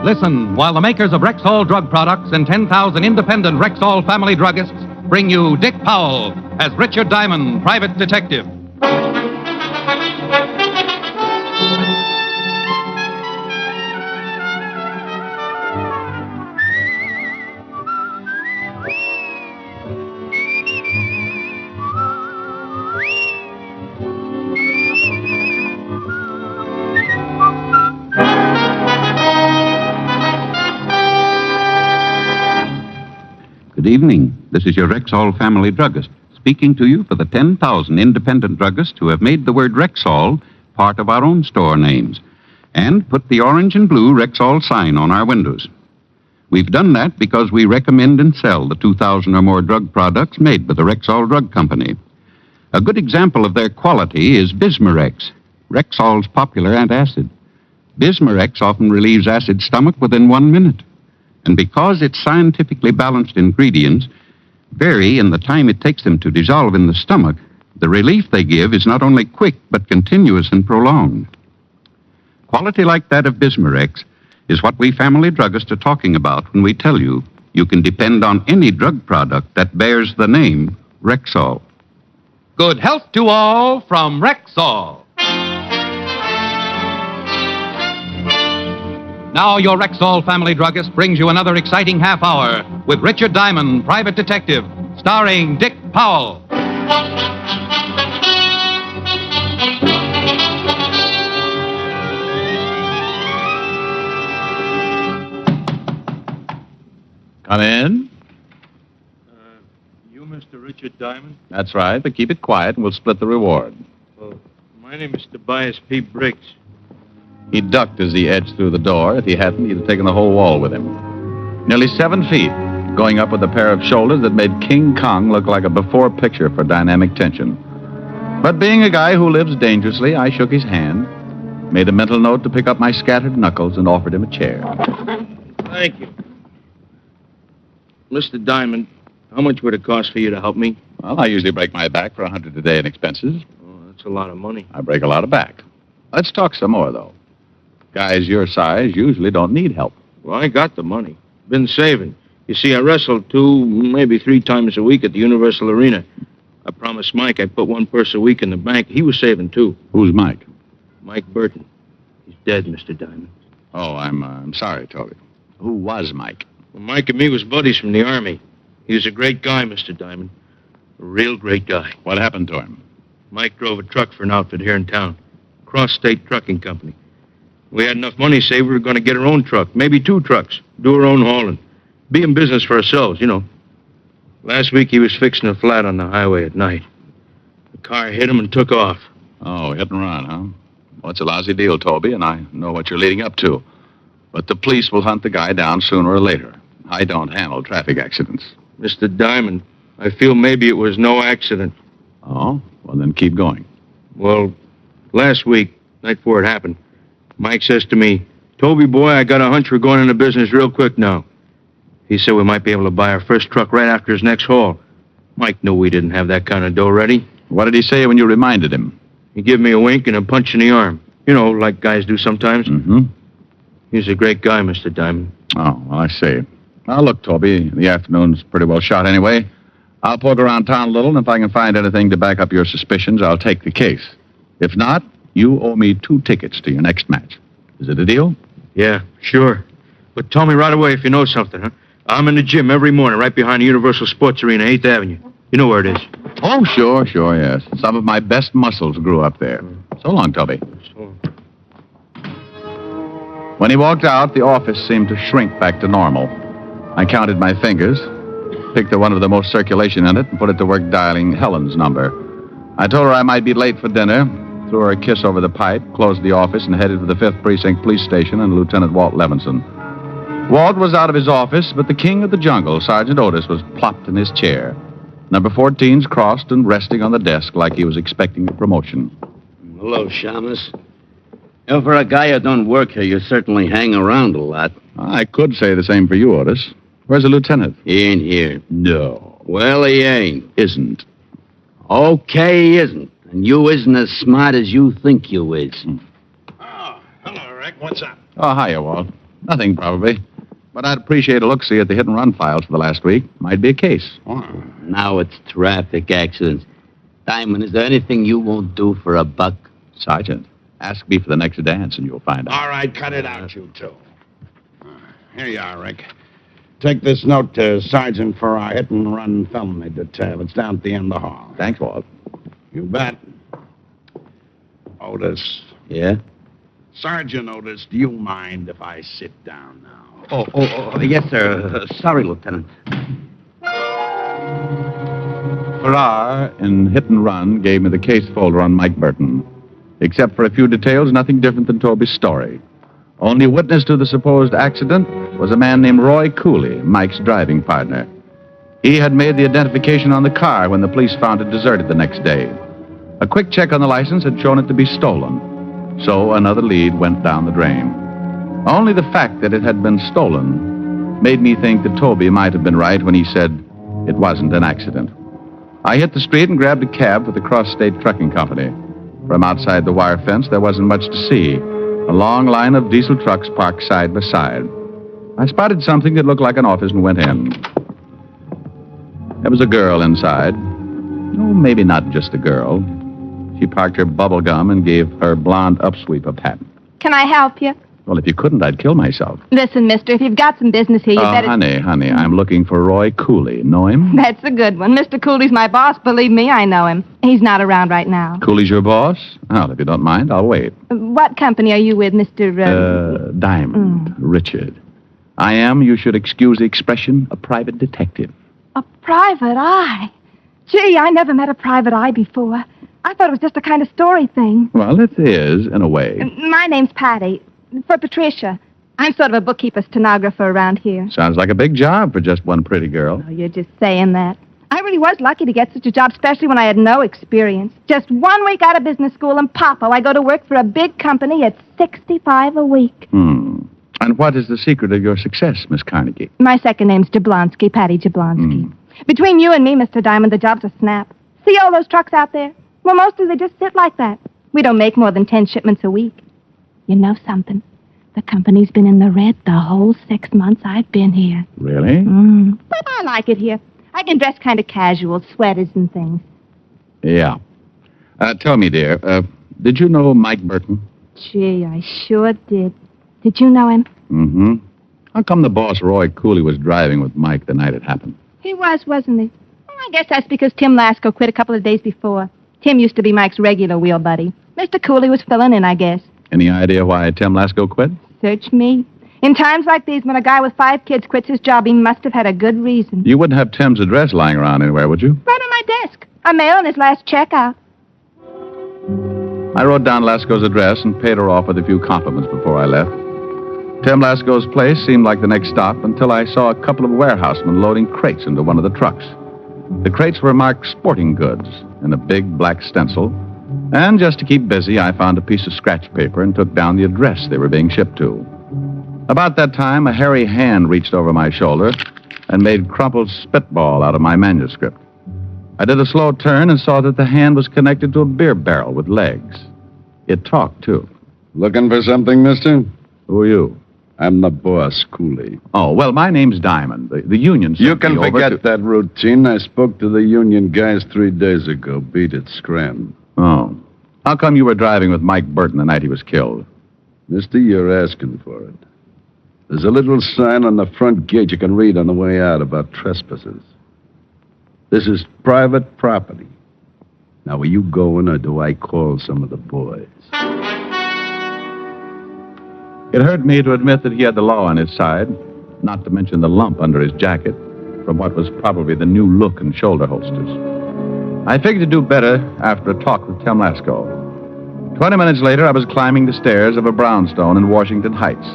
Listen while the makers of Rexall drug products and 10,000 independent Rexall family druggists bring you Dick Powell as Richard Diamond, private detective. Good evening. This is your Rexall family druggist, speaking to you for the 10,000 independent druggists who have made the word Rexall part of our own store names and put the orange and blue Rexall sign on our windows. We've done that because we recommend and sell the 2,000 or more drug products made by the Rexall Drug Company. A good example of their quality is Bismarex, Rexall's popular antacid. Bismarex often relieves acid stomach within 1 minute. And because its scientifically balanced ingredients vary in the time it takes them to dissolve in the stomach, the relief they give is not only quick, but continuous and prolonged. Quality like that of Bismarex is what we family druggists are talking about when we tell you you can depend on any drug product that bears the name Rexall. Good health to all from Rexall. Now your Rexall family druggist brings you another exciting half hour with Richard Diamond, private detective, starring Dick Powell. Come in. You Mr. Richard Diamond? That's right, but keep it quiet and we'll split the reward. Well, my name is Tobias P. Briggs. He ducked as he edged through the door. If he hadn't, he'd have taken the whole wall with him. Nearly 7 feet, going up with a pair of shoulders that made King Kong look like a before picture for dynamic tension. But being a guy who lives dangerously, I shook his hand, made a mental note to pick up my scattered knuckles, and offered him a chair. Thank you. Mr. Diamond, how much would it cost for you to help me? Well, I usually break my back for $100 a day in expenses. Oh, that's a lot of money. I break a lot of back. Let's talk some more, though. Guys your size usually don't need help. Well, I got the money. Been saving. You see, I wrestled 2, maybe 3 times a week at the Universal Arena. I promised Mike I'd put 1 purse a week in the bank. He was saving, too. Who's Mike? Mike Burton. He's dead, Mr. Diamond. Oh, I'm sorry, Toby. Who was Mike? Well, Mike and me was buddies from the Army. He was a great guy, Mr. Diamond. A real great guy. What happened to him? Mike drove a truck for an outfit here in town. Cross-State Trucking Company. We had enough money saved, we were going to get our own truck, maybe 2 trucks, do our own hauling, be in business for ourselves, you know. Last week he was fixing a flat on the highway at night. The car hit him and took off. Oh, hit and run, huh? Well, it's a lousy deal, Toby, and I know what you're leading up to. But the police will hunt the guy down sooner or later. I don't handle traffic accidents. Mr. Diamond, I feel maybe it was no accident. Oh? Well, then keep going. Well, last week, night before it happened, Mike says to me, Toby, boy, I got a hunch we're going into business real quick now. He said we might be able to buy our first truck right after his next haul. Mike knew we didn't have that kind of dough ready. What did he say when you reminded him? He gave me a wink and a punch in the arm. You know, like guys do sometimes. Mm-hmm. He's a great guy, Mr. Diamond. Oh, well, I see. Well, look, Toby, the afternoon's pretty well shot anyway. I'll poke around town a little, and if I can find anything to back up your suspicions, I'll take the case. If not, you owe me 2 tickets to your next match. Is it a deal? Yeah, sure. But tell me right away if you know something, huh? I'm in the gym every morning right behind the Universal Sports Arena, 8th Avenue. You know where it is. Oh, sure, yes. Some of my best muscles grew up there. So long, Toby. So... When he walked out, the office seemed to shrink back to normal. I counted my fingers, picked the one with the most circulation in it, and put it to work dialing Helen's number. I told her I might be late for dinner, threw her a kiss over the pipe, closed the office, and headed for the 5th Precinct Police Station and Lieutenant Walt Levinson. Walt was out of his office, but the king of the jungle, Sergeant Otis, was plopped in his chair. Number 14's crossed and resting on the desk like he was expecting a promotion. Hello, Shamus. For a guy who don't work here, you certainly hang around a lot. I could say the same for you, Otis. Where's the lieutenant? He ain't here. No. Well, he ain't. Isn't. Okay, he isn't. And you isn't as smart as you think you is. Oh, hello, Rick. What's up? Oh, hiya, Walt. Nothing, probably. But I'd appreciate a look-see at the hit-and-run files for the last week. Might be a case. Now it's traffic accidents. Diamond, is there anything you won't do for a buck? Sergeant, ask me for the next dance and you'll find out. All right, cut it out, you two. Here you are, Rick. Take this note to Sergeant for our hit-and-run felony detail. It's down at the end of the hall. Thanks, Walt. You bet. Otis. Yeah? Sergeant Otis, do you mind if I sit down now? Oh, yes, sir. Sorry, Lieutenant. Farrar in Hit and Run gave me the case folder on Mike Burton. Except for a few details, nothing different than Toby's story. Only witness to the supposed accident was a man named Roy Cooley, Mike's driving partner. He had made the identification on the car when the police found it deserted the next day. A quick check on the license had shown it to be stolen. So another lead went down the drain. Only the fact that it had been stolen made me think that Toby might have been right when he said it wasn't an accident. I hit the street and grabbed a cab for the Cross-State Trucking Company. From outside the wire fence, there wasn't much to see. A long line of diesel trucks parked side by side. I spotted something that looked like an office and went in. There was a girl inside. No, maybe not just a girl. She parked her bubble gum and gave her blonde upsweep a pat. Can I help you? Well, if you couldn't, I'd kill myself. Listen, mister, if you've got some business here, you better... Honey, I'm looking for Roy Cooley. Know him? That's a good one. Mr. Cooley's my boss. Believe me, I know him. He's not around right now. Cooley's your boss? Well, if you don't mind, I'll wait. What company are you with, Mr. Diamond. Richard. I am, you should excuse the expression, a private detective. A private eye? Gee, I never met a private eye before. I thought it was just a kind of story thing. Well, it is, in a way. My name's Patty. For Patricia. I'm sort of a bookkeeper stenographer around here. Sounds like a big job for just one pretty girl. Oh, you're just saying that. I really was lucky to get such a job, especially when I had no experience. Just 1 week out of business school, and popo, I go to work for a big company at $65 a week. And what is the secret of your success, Miss Carnegie? My second name's Jablonski, Patty Jablonski. Between you and me, Mr. Diamond, the job's a snap. See all those trucks out there? Well, mostly they just sit like that. We don't make more than 10 shipments a week. You know something? The company's been in the red the whole 6 months I've been here. Really? But I like it here. I can dress kind of casual, sweaters and things. Yeah. Tell me, dear, did you know Mike Burton? Gee, I sure did. Did you know him? How come the boss, Roy Cooley, was driving with Mike the night it happened? He was, wasn't he? Well, I guess that's because Tim Lasco quit a couple of days before. Tim used to be Mike's regular wheel buddy. Mr. Cooley was filling in, I guess. Any idea why Tim Lasco quit? Search me. In times like these, when a guy with 5 kids quits his job, he must have had a good reason. You wouldn't have Tim's address lying around anywhere, would you? Right on my desk. A mail and his last check out. I wrote down Lasco's address and paid her off with a few compliments before I left. Tim Lasco's place seemed like the next stop until I saw a couple of warehousemen loading crates into one of the trucks. The crates were marked sporting goods in a big black stencil. And just to keep busy, I found a piece of scratch paper and took down the address they were being shipped to. About that time, a hairy hand reached over my shoulder and made crumpled spitball out of my manuscript. I did a slow turn and saw that the hand was connected to a beer barrel with legs. It talked, too. Looking for something, mister? Who are you? I'm the boss, Cooley. Oh, well, my name's Diamond. The union sent You can me over forget to... that routine. I spoke to the union guys 3 days ago. Beat it, scram. Oh. How come you were driving with Mike Burton the night he was killed? Mister, you're asking for it. There's a little sign on the front gate you can read on the way out about trespassers. This is private property. Now, are you going, or do I call some of the boys? It hurt me to admit that he had the law on his side, not to mention the lump under his jacket from what was probably the new look and shoulder holsters. I figured to do better after a talk with Tim Lasco. 20 minutes later, I was climbing the stairs of a brownstone in Washington Heights.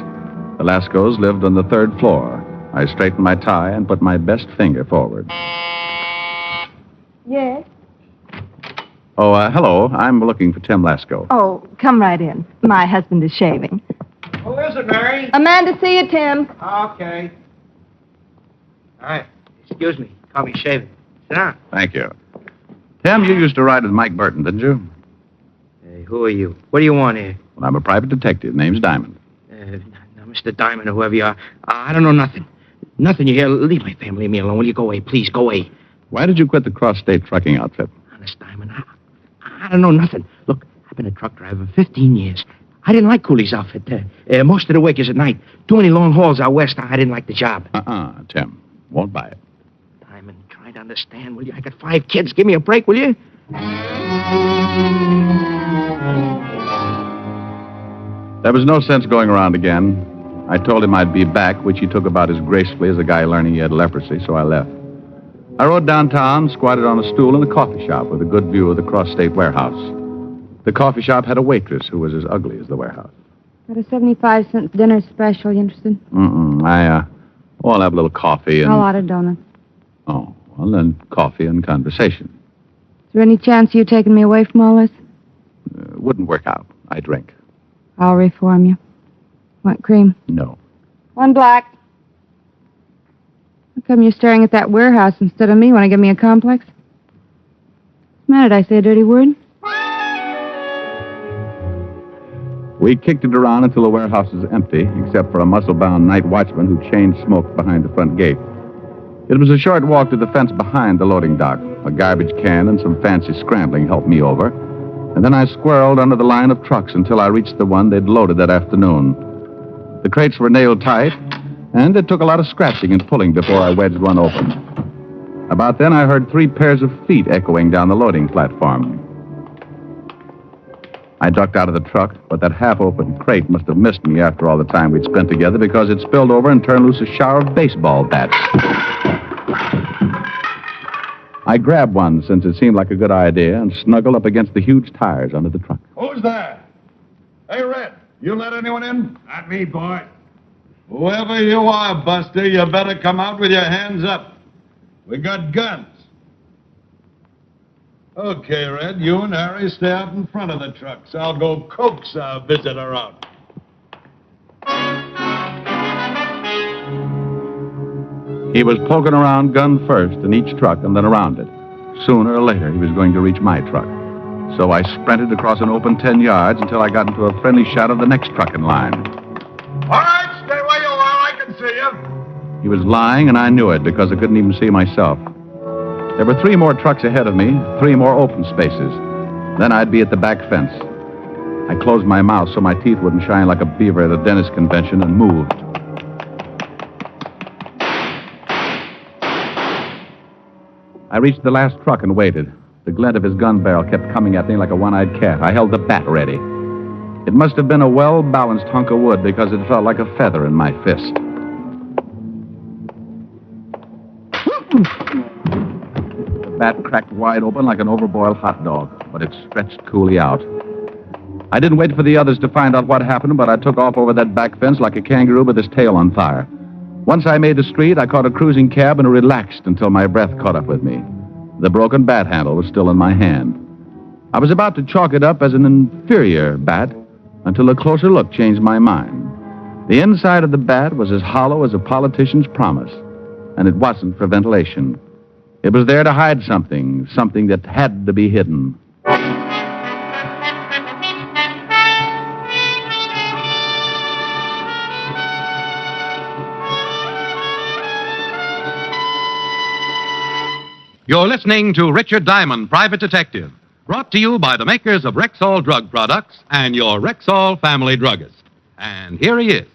The Lascos lived on the 3rd floor. I straightened my tie and put my best finger forward. Yes? Oh, hello. I'm looking for Tim Lasco. Oh, come right in. My husband is shaving. Who is it, Mary? A man to see you, Tim. Okay. All right. Excuse me. Call me shaving. Sit down. Thank you. Tim, you used to ride with Mike Burton, didn't you? Hey, who are you? What do you want here? Well, I'm a private detective. Name's Diamond. Now, Mr. Diamond, or whoever you are. I don't know nothing. Nothing you hear. Leave my family, leave me alone. Will you go away? Please, go away. Why did you quit the cross-state trucking outfit? Honest, Diamond, I don't know nothing. Look, I've been a truck driver 15 years. I didn't like Cooley's outfit. Most of the work is at night. Too many long hauls out west. I didn't like the job. Tim. Won't buy it. Diamond, try to understand, will you? I got 5 kids. Give me a break, will you? There was no sense going around again. I told him I'd be back, which he took about as gracefully as a guy learning he had leprosy, so I left. I rode downtown, squatted on a stool in a coffee shop with a good view of the cross-state warehouse. The coffee shop had a waitress who was as ugly as the warehouse. Got a 75-cent dinner special. You interested? I'll have a little coffee and... A lot of donuts. Oh, well, then coffee and conversation. Is there any chance of you taking me away from all this? Wouldn't work out. I drink. I'll reform you. Want cream? No. 1 black. How come you're staring at that warehouse instead of me? Want to give me a complex? What's the matter? Did I say a dirty word? We kicked it around until the warehouse was empty, except for a muscle-bound night watchman who chain-smoked behind the front gate. It was a short walk to the fence behind the loading dock. A garbage can and some fancy scrambling helped me over. And then I squirreled under the line of trucks until I reached the one they'd loaded that afternoon. The crates were nailed tight, and it took a lot of scratching and pulling before I wedged one open. About then, I heard 3 pairs of feet echoing down the loading platform. I ducked out of the truck, but that half-open crate must have missed me after all the time we'd spent together because it spilled over and turned loose a shower of baseball bats. I grabbed one since it seemed like a good idea and snuggled up against the huge tires under the truck. Who's there? Hey, Red, you let anyone in? Not me, boy. Whoever you are, Buster, you better come out with your hands up. We got guns. Okay, Red, you and Harry stay out in front of the trucks. I'll go coax our visitor out. He was poking around gun first in each truck and then around it. Sooner or later, he was going to reach my truck. So I sprinted across an open 10 yards until I got into a friendly shot of the next truck in line. All right, stay where you are. I can see you. He was lying, and I knew it because I couldn't even see myself. There were 3 more trucks ahead of me, 3 more open spaces. Then I'd be at the back fence. I closed my mouth so my teeth wouldn't shine like a beaver at a dentist convention and moved. I reached the last truck and waited. The glint of his gun barrel kept coming at me like a one-eyed cat. I held the bat ready. It must have been a well-balanced hunk of wood because it felt like a feather in my fist. The bat cracked wide open like an overboiled hot dog, but it stretched coolly out. I didn't wait for the others to find out what happened, but I took off over that back fence like a kangaroo with his tail on fire. Once I made the street, I caught a cruising cab and relaxed until my breath caught up with me. The broken bat handle was still in my hand. I was about to chalk it up as an inferior bat until a closer look changed my mind. The inside of the bat was as hollow as a politician's promise, and it wasn't for ventilation. It was there to hide something that had to be hidden. You're listening to Richard Diamond, Private Detective, brought to you by the makers of Rexall Drug Products and your Rexall family druggist. And here he is.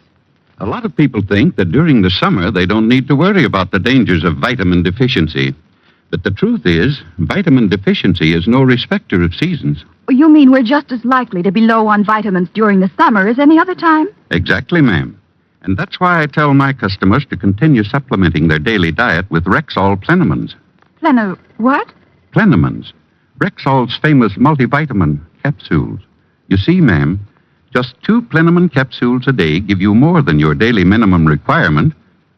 A lot of people think that during the summer they don't need to worry about the dangers of vitamin deficiency. But the truth is, vitamin deficiency is no respecter of seasons. You mean we're just as likely to be low on vitamins during the summer as any other time? Exactly, ma'am. And that's why I tell my customers to continue supplementing their daily diet with Rexall Plenamins. What? Plenamins. Rexall's famous multivitamin capsules. You see, ma'am, just 2 Plenamin capsules a day give you more than your daily minimum requirement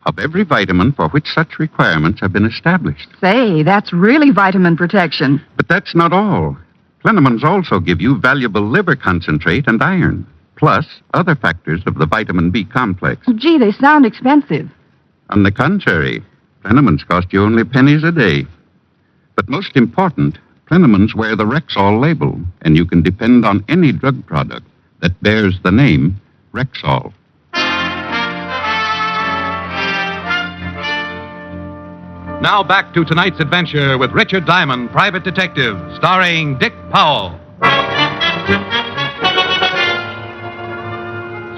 of every vitamin for which such requirements have been established. Say, that's really vitamin protection. But that's not all. Plenamins also give you valuable liver concentrate and iron, plus other factors of the vitamin B complex. Gee, they sound expensive. On the contrary, Plenamins cost you only pennies a day. But most important, Plenamins wear the Rexall label, and you can depend on any drug product that bears the name Rexall. Now back to tonight's adventure with Richard Diamond, Private Detective, starring Dick Powell.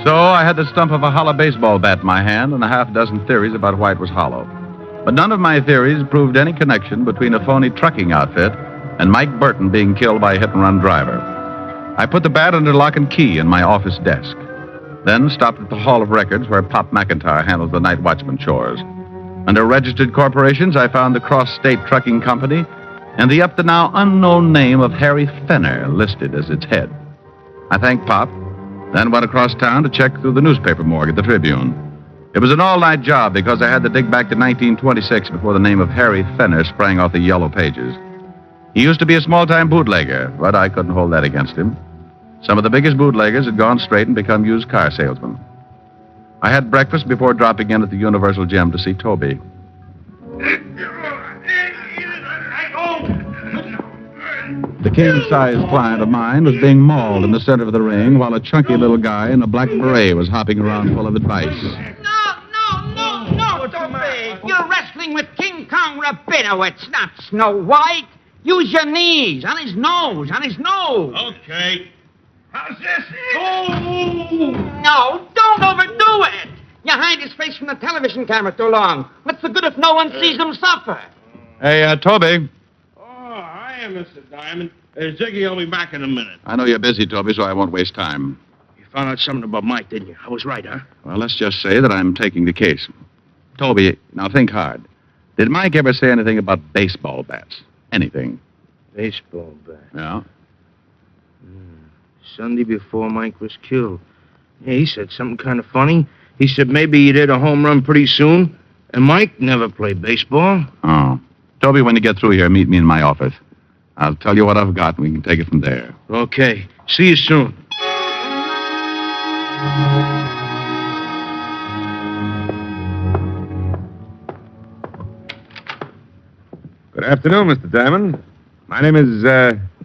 So I had the stump of a hollow baseball bat in my hand and a half dozen theories about why it was hollow. But none of my theories proved any connection between a phony trucking outfit and Mike Burton being killed by a hit-and-run driver. I put the bat under lock and key in my office desk, then stopped at the Hall of Records where Pop McIntyre handles the night watchman chores. Under registered corporations, I found the Cross State Trucking Company and the up-to-now unknown name of Harry Fenner listed as its head. I thanked Pop, then went across town to check through the newspaper morgue at the Tribune. It was an all-night job because I had to dig back to 1926 before the name of Harry Fenner sprang off the yellow pages. He used to be a small-time bootlegger, but I couldn't hold that against him. Some of the biggest bootleggers had gone straight and become used car salesmen. I had breakfast before dropping in at the Universal Gym to see Toby. The king-sized client of mine was being mauled in the center of the ring while a chunky little guy in a black beret was hopping around full of advice. No, Toby. You're wrestling with King Kong Rabinowitz, not Snow White. Use your knees on his nose, Okay. How's this? No, don't overdo it. You hide his face from the television camera too long. What's the good if no one sees him suffer? Hey, Toby. Oh, hiya, Mr. Diamond. Ziggy will be back in a minute. I know you're busy, Toby, so I won't waste time. You found out something about Mike, didn't you? I was right, huh? Well, let's just say that I'm taking the case. Toby, now think hard. Did Mike ever say anything about baseball bats? Anything? Baseball bat. Yeah? Sunday before Mike was killed. Yeah, he said something kind of funny. He said maybe he'd hit a home run pretty soon. And Mike never played baseball. Oh. Toby, when you get through here, meet me in my office. I'll tell you what I've got, and we can take it from there. Okay. See you soon. Good afternoon, Mr. Diamond. My name is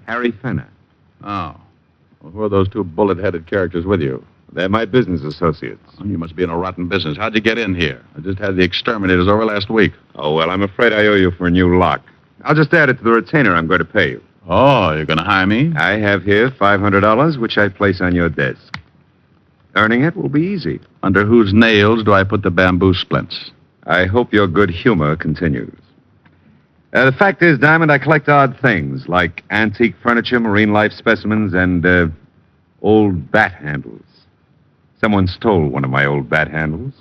Harry Fenner. Oh. Well, who are those two bullet-headed characters with you? They're my business associates. Oh, you must be in a rotten business. How'd you get in here? I just had the exterminators over last week. Oh, well, I'm afraid I owe you for a new lock. I'll just add it to the retainer I'm going to pay you. Oh, you're going to hire me? I have here $500, which I place on your desk. Earning it will be easy. Under whose nails do I put the bamboo splints? I hope your good humor continues. The fact is, Diamond, I collect odd things like antique furniture, marine life specimens, and old bat handles. Someone stole one of my old bat handles.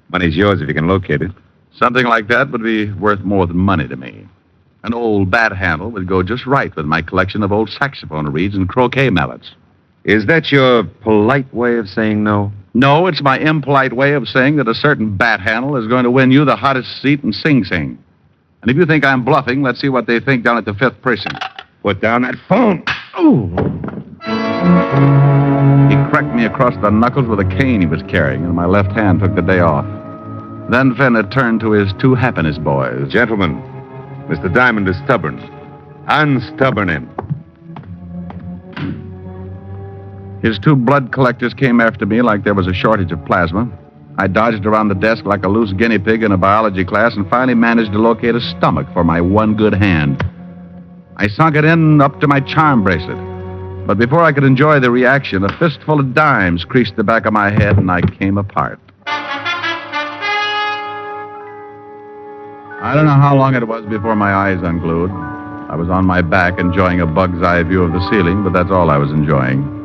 Money's yours if you can locate it. Something like that would be worth more than money to me. An old bat handle would go just right with my collection of old saxophone reeds and croquet mallets. Is that your polite way of saying no? No, it's my impolite way of saying that a certain bat handle is going to win you the hottest seat in Sing Sing. And if you think I'm bluffing, let's see what they think down at the 5th Precinct. Put down that phone. Oh! He cracked me across the knuckles with a cane he was carrying, and my left hand took the day off. Then Fenner turned to his two happiness boys. Gentlemen, Mr. Diamond is stubborn. Unstubborn him. His two blood collectors came after me like there was a shortage of plasma. I dodged around the desk like a loose guinea pig in a biology class and finally managed to locate a stomach for my one good hand. I sunk it in up to my charm bracelet. But before I could enjoy the reaction, a fistful of dimes creased the back of my head and I came apart. I don't know how long it was before my eyes unglued. I was on my back enjoying a bug's eye view of the ceiling, but that's all I was enjoying.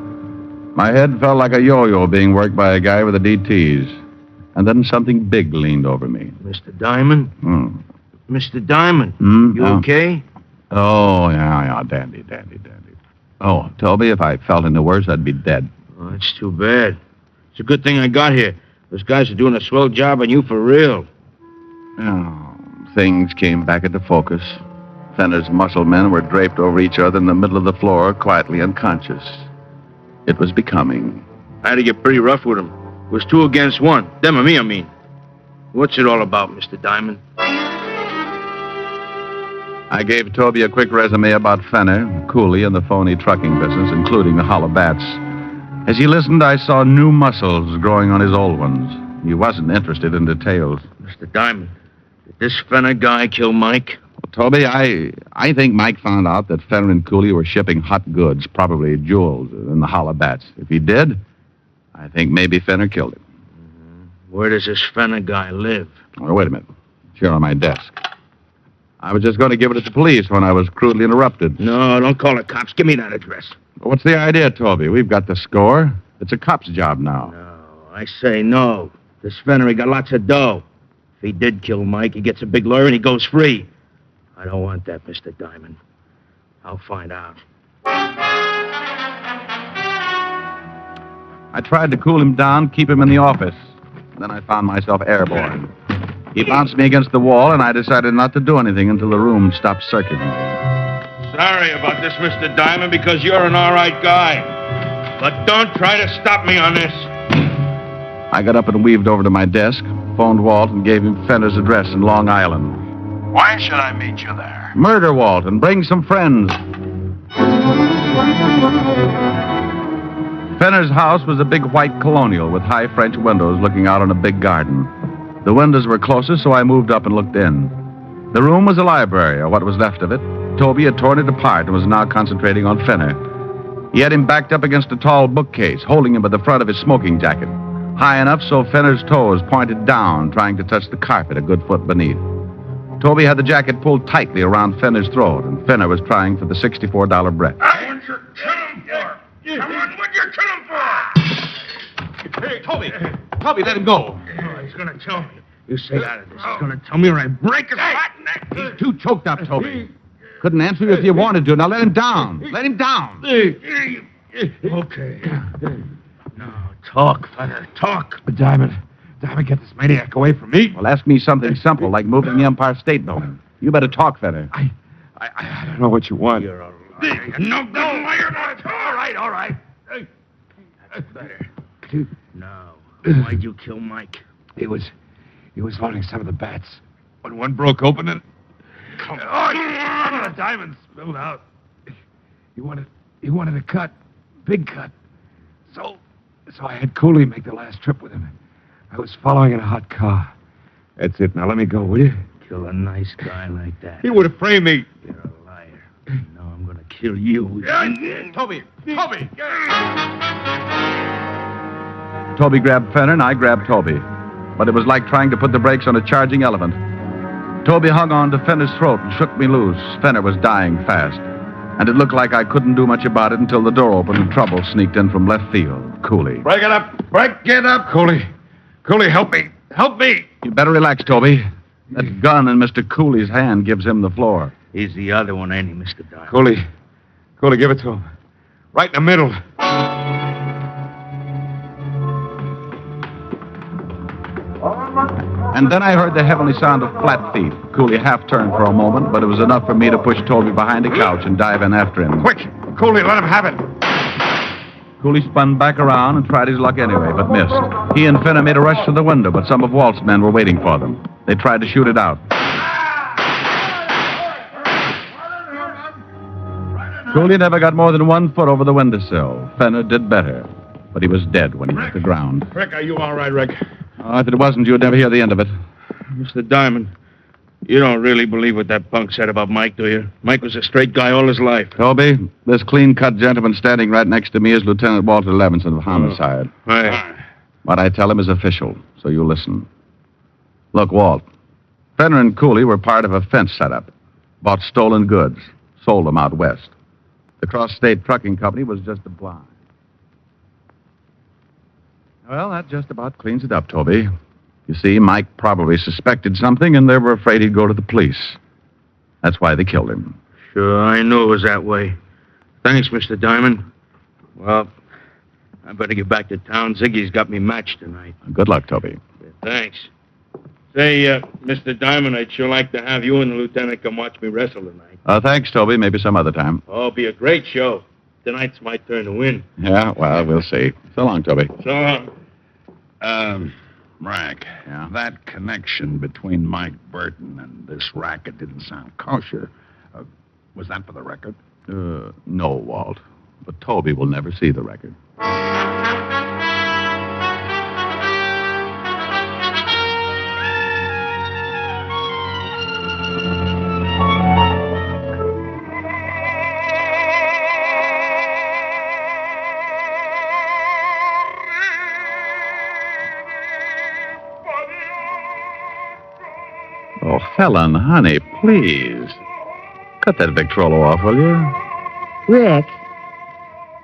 My head felt like a yo-yo being worked by a guy with the DTs. And then something big leaned over me. Mr. Diamond? Mr. Diamond, you okay? Oh, yeah, dandy. Oh, Toby, if I felt any worse, I'd be dead. Oh, that's too bad. It's a good thing I got here. Those guys are doing a swell job on you for real. Oh, things came back into focus. Fenner's muscle men were draped over each other in the middle of the floor, quietly unconscious. It was becoming. I had to get pretty rough with them. It was 2 against 1. Them and me, I mean. What's it all about, Mr. Diamond? I gave Toby a quick resume about Fenner, Cooley, and the phony trucking business, including the hollow bats. As he listened, I saw new muscles growing on his old ones. He wasn't interested in details. Mr. Diamond, Did this Fenner guy kill Mike? Well, Toby, I think Mike found out that Fenner and Cooley were shipping hot goods, probably jewels, in the Holla Bats. If he did, I think maybe Fenner killed him. Where does this Fenner guy live? Oh, wait a minute. It's here on my desk. I was just going to give it to the police when I was crudely interrupted. No, don't call the cops. Give me that address. What's the idea, Toby? We've got the score. It's a cop's job now. No, I say no. This Fenner, he got lots of dough. If he did kill Mike, he gets a big lawyer and he goes free. I don't want that, Mr. Diamond. I'll find out. I tried to cool him down, keep him in the office. Then I found myself airborne. He bounced me against the wall, and I decided not to do anything until the room stopped circulating. Sorry about this, Mr. Diamond, because you're an all right guy. But don't try to stop me on this. I got up and weaved over to my desk, phoned Walt, and gave him Fenner's address in Long Island. Why should I meet you there? Murder, Walt, and bring some friends. Fenner's house was a big white colonial with high French windows looking out on a big garden. The windows were closest, so I moved up and looked in. The room was a library, or what was left of it. Toby had torn it apart and was now concentrating on Fenner. He had him backed up against a tall bookcase, holding him by the front of his smoking jacket, high enough so Fenner's toes pointed down, trying to touch the carpet a good foot beneath. Toby had the jacket pulled tightly around Fenner's throat, and Fenner was trying for the $64 breath. What you kill him for? Come on, what you kill him for? Hey, Toby, let him go. Oh, he's going to tell me. You stay out of this. He's going to tell me or I break his fat neck. He's too choked up, Toby. Couldn't answer you if you wanted to. Now let him down. Let him down. Okay. Now, talk, Fenner, talk. Diamond, get this maniac away from me. Well, ask me something simple, like moving the Empire State Building. You better talk, Fenner. I don't know what you want. You're a liar. You're no good liar. All right. That's better. Now, why'd you kill Mike? He was loading some of the bats. When one broke open and... Some of the diamonds spilled out. He wanted a cut. Big cut. So I had Cooley make the last trip with him. I was following in a hot car. That's it. Now let me go, will you? Kill a nice guy like that. He would have framed me. You're a liar. Now I'm going to kill you. Toby! Toby grabbed Fenner, and I grabbed Toby. But it was like trying to put the brakes on a charging elephant. Toby hung on to Fenner's throat and shook me loose. Fenner was dying fast. And it looked like I couldn't do much about it until the door opened and trouble sneaked in from left field. Cooley. Break it up! Cooley, help me! You better relax, Toby. That gun in Mr. Cooley's hand gives him the floor. He's the other one, ain't he, Mr. Diamond? Cooley, give it to him. Right in the middle. And then I heard the heavenly sound of flat feet. Cooley half turned for a moment, but it was enough for me to push Toby behind a couch and dive in after him. Quick! Cooley, let him have it. Cooley spun back around and tried his luck anyway, but missed. He and Fenner made a rush to the window, but some of Walt's men were waiting for them. They tried to shoot it out. Cooley never got more than 1 foot over the windowsill. Fenner did better, but he was dead when he hit the ground. Rick, are you all right, Rick? Oh, if it wasn't, you'd never hear the end of it. Mr. Diamond, you don't really believe what that punk said about Mike, do you? Mike was a straight guy all his life. Toby, this clean-cut gentleman standing right next to me is Lieutenant Walter Levinson of Homicide. Right. What I tell him is official, so you listen. Look, Walt, Fenner and Cooley were part of a fence setup. Bought stolen goods, sold them out west. The Cross-State Trucking Company was just a blind. Well, that just about cleans it up, Toby. You see, Mike probably suspected something, and they were afraid he'd go to the police. That's why they killed him. Sure, I knew it was that way. Thanks, Mr. Diamond. Well, I better get back to town. Ziggy's got me matched tonight. Good luck, Toby. Thanks. Say, Mr. Diamond, I'd sure like to have you and the lieutenant come watch me wrestle tonight. Thanks, Toby. Maybe some other time. Oh, it'll be a great show. Tonight's my turn to win. Yeah, well, we'll see. So long, Toby. So long. Rank. Yeah? That connection between Mike Burton and this racket didn't sound kosher. Was that for the record? No, Walt. But Toby will never see the record. Helen, honey, please. Cut that Victrola off, will you? Rick,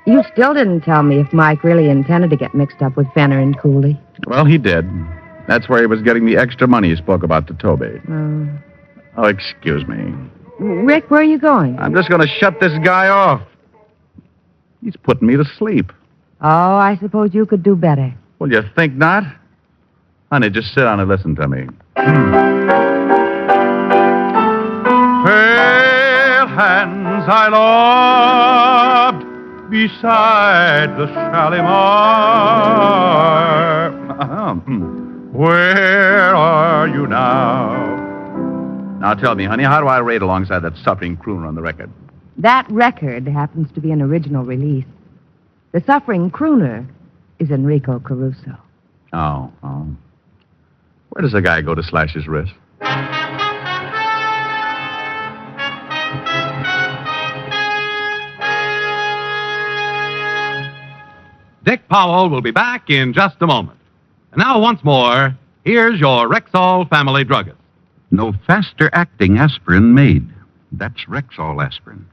you still didn't tell me if Mike really intended to get mixed up with Fenner and Cooley. Well, he did. That's where he was getting the extra money he spoke about to Toby. Oh, excuse me. Rick, where are you going? I'm just going to shut this guy off. He's putting me to sleep. Oh, I suppose you could do better. Well, you think not? Honey, just sit down and listen to me. Pale hands I loved beside the Shalimar. Where are you now? Now tell me, honey, how do I rate alongside that suffering crooner on the record? That record happens to be an original release. The suffering crooner is Enrico Caruso. Oh. Where does a guy go to slash his wrist? Dick Powell will be back in just a moment. And now, once more, here's your Rexall family druggist. No faster-acting aspirin made. That's Rexall aspirin.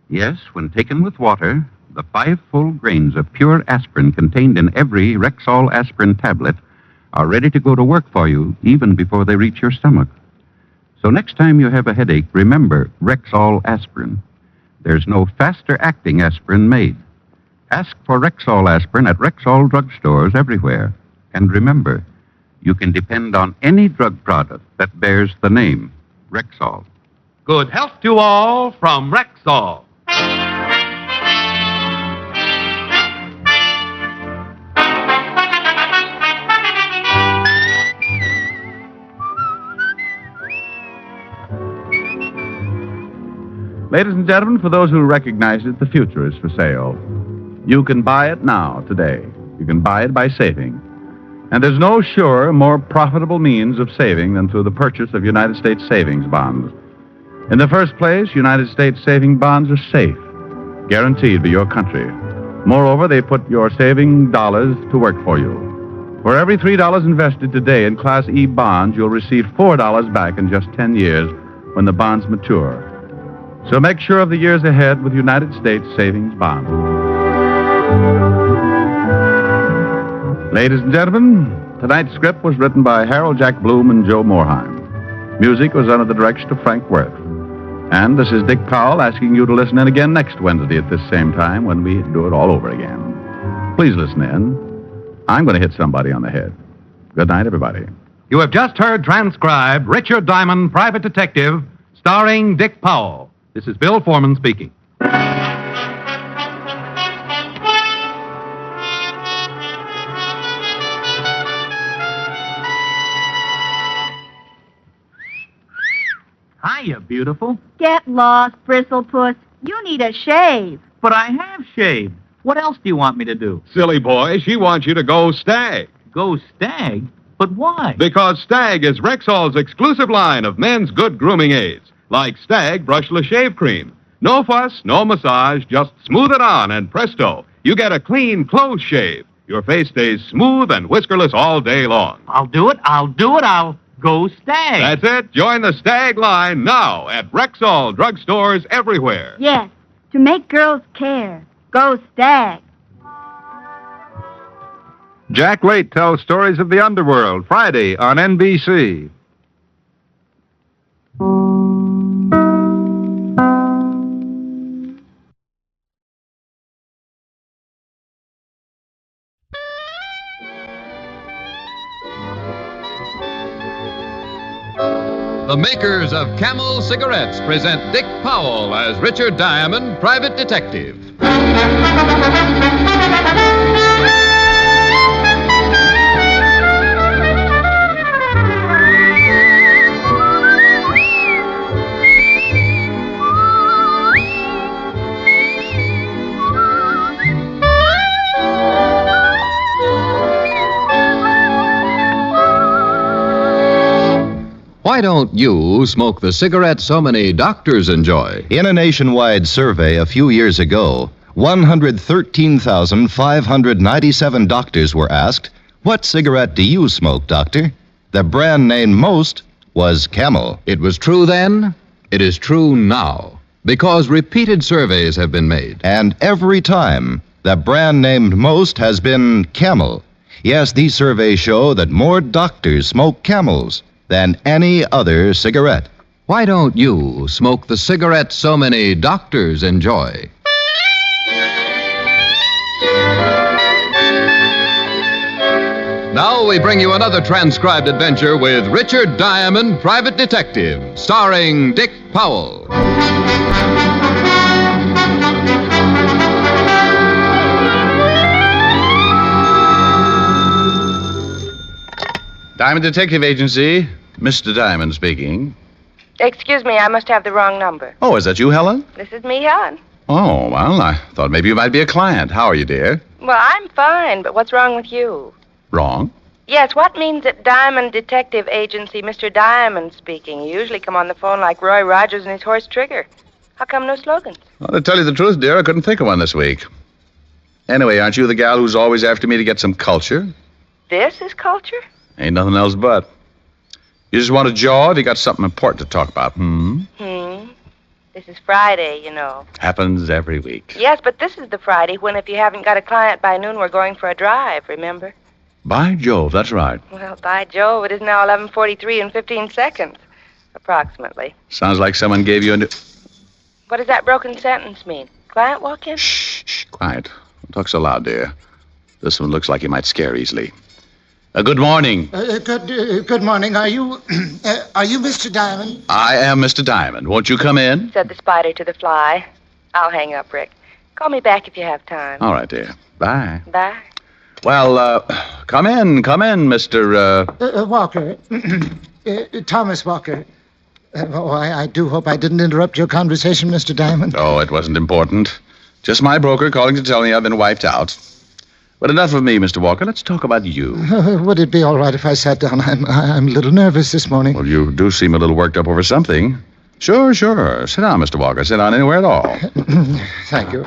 Yes, when taken with water, the 5 full grains of pure aspirin contained in every Rexall aspirin tablet are ready to go to work for you even before they reach your stomach. So next time you have a headache, remember Rexall aspirin. There's no faster-acting aspirin made. Ask for Rexall aspirin at Rexall drugstores everywhere. And remember, you can depend on any drug product that bears the name Rexall. Good health to all from Rexall. Ladies and gentlemen, for those who recognize it, the future is for sale. You can buy it now, today. You can buy it by saving. And there's no surer, more profitable means of saving than through the purchase of United States savings bonds. In the first place, United States saving bonds are safe, guaranteed by your country. Moreover, they put your saving dollars to work for you. For every $3 invested today in Class E bonds, you'll receive $4 back in just 10 years when the bonds mature. So make sure of the years ahead with United States savings bonds. Ladies and gentlemen, tonight's script was written by Harold Jack Bloom and Joe Morheim. Music was under the direction of Frank Worth. And this is Dick Powell asking you to listen in again next Wednesday at this same time when we do it all over again. Please listen in. I'm going to hit somebody on the head. Good night, everybody. You have just heard transcribed Richard Diamond, Private Detective, starring Dick Powell. This is Bill Foreman speaking. Hiya, beautiful. Get lost, Bristlepuss. You need a shave. But I have shaved. What else do you want me to do? Silly boy, she wants you to go Stag. Go stag? But why? Because Stag is Rexall's exclusive line of men's good grooming aids, like Stag Brushless Shave Cream. No fuss, no massage, just smooth it on and presto, you get a clean, close shave. Your face stays smooth and whiskerless all day long. I'll do it. I'll go stag. That's it. Join the Stag line now at Rexall drugstores everywhere. Yes, to make girls care. Go Stag. Jack Late tells stories of the underworld, Friday on NBC. The makers of Camel Cigarettes present Dick Powell as Richard Diamond, Private Detective. Why don't you smoke the cigarette so many doctors enjoy? In a nationwide survey a few years ago, 113,597 doctors were asked, "What cigarette do you smoke, doctor?" The brand name most was Camel. It was true then, it is true now, because repeated surveys have been made. And every time, the brand named most has been Camel. Yes, these surveys show that more doctors smoke Camels than any other cigarette. Why don't you smoke the cigarette so many doctors enjoy? Now we bring you another transcribed adventure with Richard Diamond, Private Detective, starring Dick Powell. Diamond Detective Agency, Mr. Diamond speaking. Excuse me, I must have the wrong number. Oh, is that you, Helen? This is me, Helen. Oh, well, I thought maybe you might be a client. How are you, dear? Well, I'm fine, but what's wrong with you? Wrong? Yes, what means at Diamond Detective Agency, Mr. Diamond speaking? You usually come on the phone like Roy Rogers and his horse Trigger. How come no slogans? Well, to tell you the truth, dear, I couldn't think of one this week. Anyway, aren't you the gal who's always after me to get some culture? This is culture? Ain't nothing else but. You just want a jaw if you got something important to talk about, This is Friday, you know. Happens every week. Yes, but this is the Friday when if you haven't got a client by noon, we're going for a drive, remember? By Jove, that's right. Well, by Jove, it is now 11:43 and 15 seconds, approximately. Sounds like someone gave you a new... What does that broken sentence mean? Client walk in? Shh, quiet. Don't talk so loud, dear. This one looks like he might scare easily. Good morning. Good morning. Are you Mr. Diamond? I am Mr. Diamond. Won't you come in? Said the spider to the fly. I'll hang up, Rick. Call me back if you have time. All right, dear. Bye. Bye. Well, come in, Mr. Walker. Thomas Walker. I do hope I didn't interrupt your conversation, Mr. Diamond. Oh, it wasn't important. Just my broker calling to tell me I've been wiped out. But enough of me, Mr. Walker. Let's talk about you. Would it be all right if I sat down? I'm a little nervous this morning. Well, you do seem a little worked up over something. Sure. Sit down, Mr. Walker. Sit down anywhere at all. Thank you.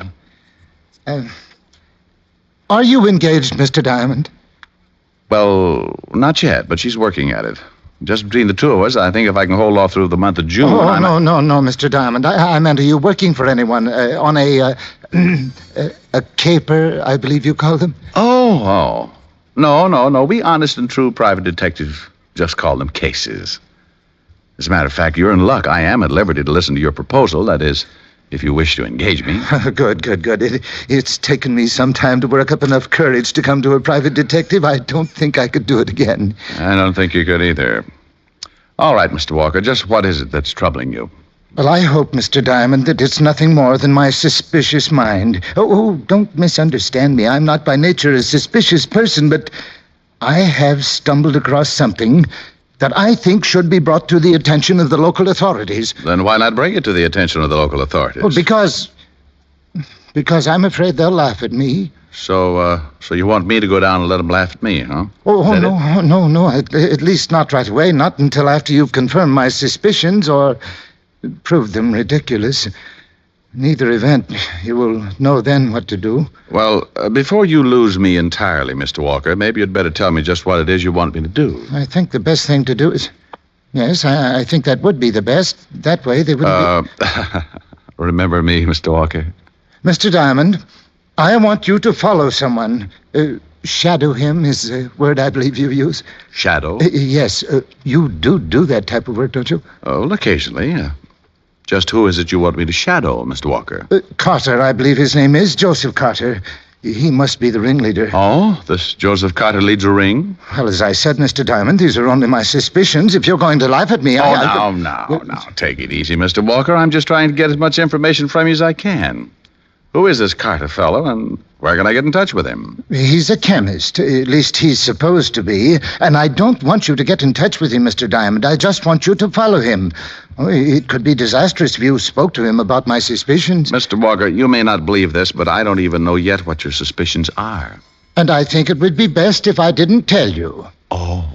Are you engaged, Mr. Diamond? Well, not yet, but she's working at it. Just between the two of us, I think if I can hold off through the month of June... Oh, no, Mr. Diamond. I meant, are you working for anyone on a caper, I believe you call them? Oh. No. We honest and true private detectives just call them cases. As a matter of fact, you're in luck. I am at liberty to listen to your proposal. That is, if you wish to engage me. Good. It's taken me some time to work up enough courage to come to a private detective. I don't think I could do it again. I don't think you could either. All right, Mr. Walker, just what is it that's troubling you? Well, I hope, Mr. Diamond, that it's nothing more than my suspicious mind. Oh, don't misunderstand me. I'm not by nature a suspicious person, but I have stumbled across something that I think should be brought to the attention of the local authorities. Then why not bring it to the attention of the local authorities? Well, because I'm afraid they'll laugh at me. So you want me to go down and let them laugh at me, huh? No. At least not right away. Not until after you've confirmed my suspicions or proved them ridiculous. In either event, you will know then what to do. Well, before you lose me entirely, Mr. Walker, maybe you'd better tell me just what it is you want me to do. I think the best thing to do is... Yes, I think that would be the best. That way they wouldn't be... Remember me, Mr. Walker? Mr. Diamond, I want you to follow someone. Shadow him is a word I believe you use. Shadow? Yes. You do that type of work, don't you? Oh, well, occasionally. Just who is it you want me to shadow, Mr. Walker? Carter, I believe his name is. Joseph Carter. He must be the ringleader. Oh, this Joseph Carter leads a ring? Well, as I said, Mr. Diamond, these are only my suspicions. If you're going to laugh at me, now, take it easy, Mr. Walker. I'm just trying to get as much information from you as I can. Who is this Carter fellow, and where can I get in touch with him? He's a chemist. At least he's supposed to be. And I don't want you to get in touch with him, Mr. Diamond. I just want you to follow him. It could be disastrous if you spoke to him about my suspicions. Mr. Walker, you may not believe this, but I don't even know yet what your suspicions are. And I think it would be best if I didn't tell you. Oh.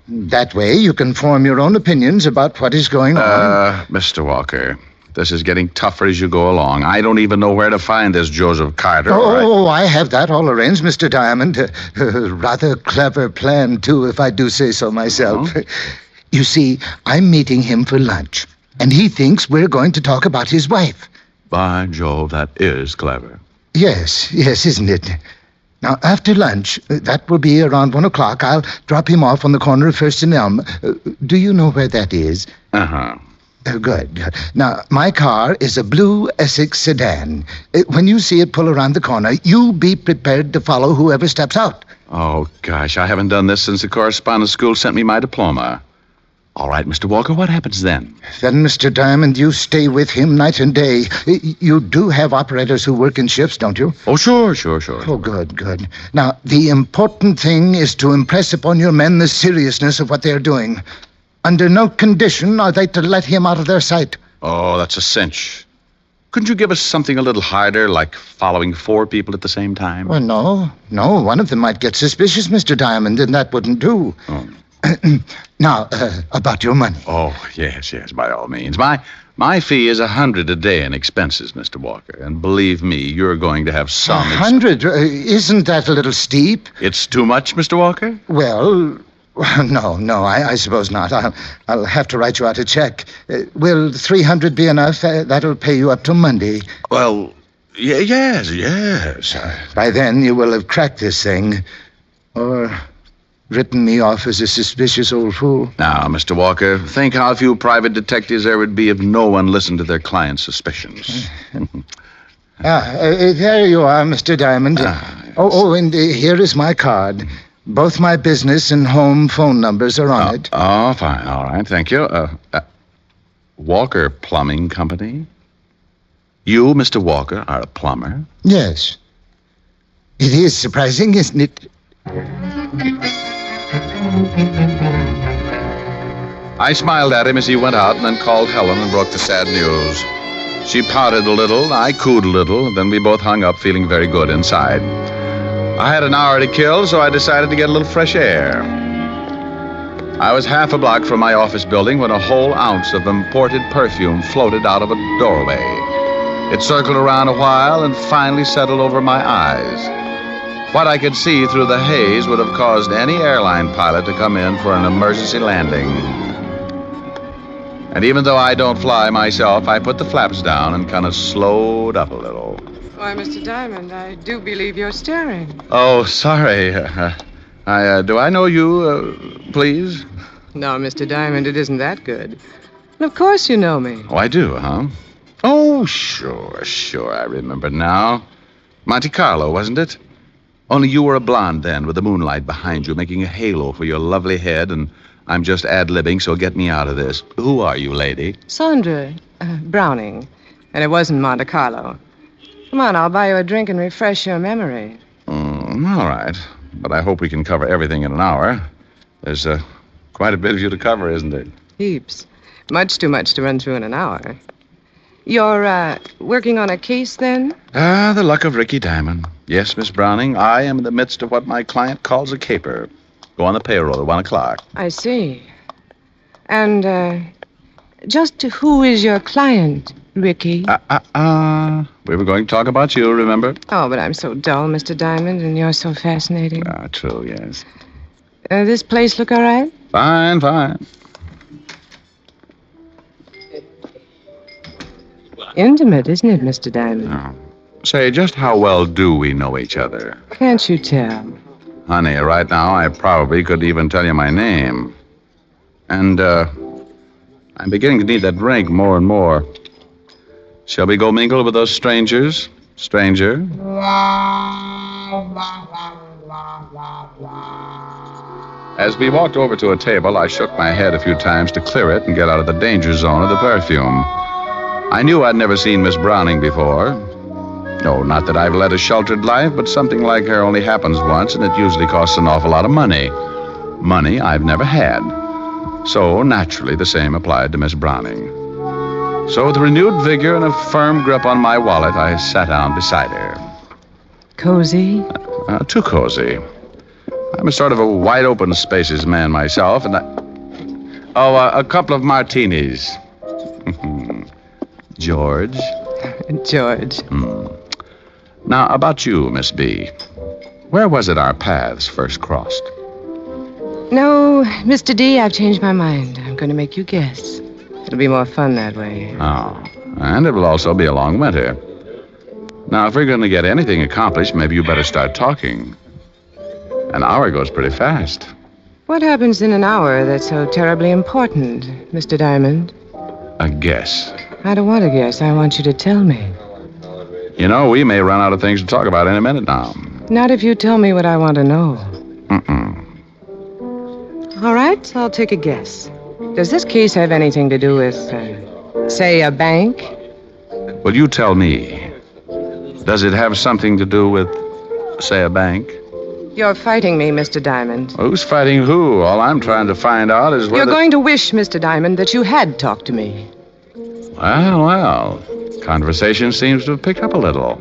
That way you can form your own opinions about what is going on. Mr. Walker... This is getting tougher as you go along. I don't even know where to find this Joseph Carter. I have that all arranged, Mr. Diamond. Rather clever plan, too, if I do say so myself. You see, I'm meeting him for lunch, and he thinks we're going to talk about his wife. By Jove, that is clever. Yes, isn't it? Now, after lunch, that will be around 1 o'clock, I'll drop him off on the corner of First and Elm. Do you know where that is? Uh-huh. Good. Now, my car is a blue Essex sedan. When you see it pull around the corner, you be prepared to follow whoever steps out. Oh, gosh, I haven't done this since the correspondence school sent me my diploma. All right, Mr. Walker, what happens then? Then, Mr. Diamond, you stay with him night and day. You do have operators who work in shifts, don't you? Oh, sure. Oh, good. Now, the important thing is to impress upon your men the seriousness of what they're doing. Under no condition are they to let him out of their sight. Oh, that's a cinch. Couldn't you give us something a little harder, like following 4 people at the same time? Well, no. One of them might get suspicious, Mr. Diamond, and that wouldn't do. Oh. Now, about your money. Oh, yes, by all means. My fee is $100 a day in expenses, Mr. Walker. And believe me, you're going to have some... 100? Isn't that a little steep? It's too much, Mr. Walker? Well, no, I suppose not. I'll have to write you out a check. Will 300 be enough? That'll pay you up to Monday. Well, yes. By then, you will have cracked this thing. Or written me off as a suspicious old fool. Now, Mr. Walker, think how few private detectives there would be if no one listened to their clients' suspicions. There you are, Mr. Diamond. And here is my card. Both my business and home phone numbers are on it. Oh, fine. All right, thank you. Walker Plumbing Company? You, Mr. Walker, are a plumber? Yes. It is surprising, isn't it? I smiled at him as he went out and then called Helen and broke the sad news. She pouted a little, I cooed a little, and then we both hung up feeling very good inside. I had an hour to kill, so I decided to get a little fresh air. I was half a block from my office building when a whole ounce of imported perfume floated out of a doorway. It circled around a while and finally settled over my eyes. What I could see through the haze would have caused any airline pilot to come in for an emergency landing. And even though I don't fly myself, I put the flaps down and kind of slowed up a little. Why, Mr. Diamond, I do believe you're staring. Oh, sorry. Do I know you, please? No, Mr. Diamond, it isn't that good. And of course you know me. Oh, I do, huh? Oh, sure, I remember now. Monte Carlo, wasn't it? Only you were a blonde then, with the moonlight behind you, making a halo for your lovely head, and I'm just ad-libbing, so get me out of this. Who are you, lady? Sandra Browning. And it wasn't Monte Carlo. Come on, I'll buy you a drink and refresh your memory. All right. But I hope we can cover everything in an hour. There's quite a bit of you to cover, isn't there? Heaps. Much too much to run through in an hour. You're, working on a case, then? The luck of Ricky Diamond. Yes, Miss Browning, I am in the midst of what my client calls a caper. Go on the payroll at 1 o'clock. I see. And, just who is your client, Ricky? We were going to talk about you, remember? Oh, but I'm so dull, Mr. Diamond, and you're so fascinating. True, yes. This place look all right? Fine. Intimate, isn't it, Mr. Diamond? Oh. Say, just how well do we know each other? Can't you tell? Honey, right now I probably could even tell you my name. And, I'm beginning to need that drink more and more. Shall we go mingle with those strangers? Stranger? As we walked over to a table, I shook my head a few times to clear it and get out of the danger zone of the perfume. I knew I'd never seen Miss Browning before. No, not that I've led a sheltered life, but something like her only happens once, and it usually costs an awful lot of money. Money I've never had. So, naturally, the same applied to Miss Browning. So, with renewed vigor and a firm grip on my wallet, I sat down beside her. Cozy? Too cozy. I'm a sort of a wide-open spaces man myself, and a couple of martinis. George? George. Now, about you, Miss B. Where was it our paths first crossed? No, Mr. D, I've changed my mind. I'm I'm going to make you guess. It'll be more fun that way. Oh, and it will also be a long winter. Now, if we're going to get anything accomplished, maybe you better start talking. An hour goes pretty fast. What happens in an hour that's so terribly important, Mr. Diamond? A guess. I don't want to guess. I want you to tell me. You know, we may run out of things to talk about in a minute now. Not if you tell me what I want to know. All right, I'll take a guess. Does this case have anything to do with, say, a bank? Well, you tell me. Does it have something to do with, say, a bank? You're fighting me, Mr. Diamond. Who's fighting who? All I'm trying to find out is whether... You're going to wish, Mr. Diamond, that you had talked to me. Well. Conversation seems to have picked up a little.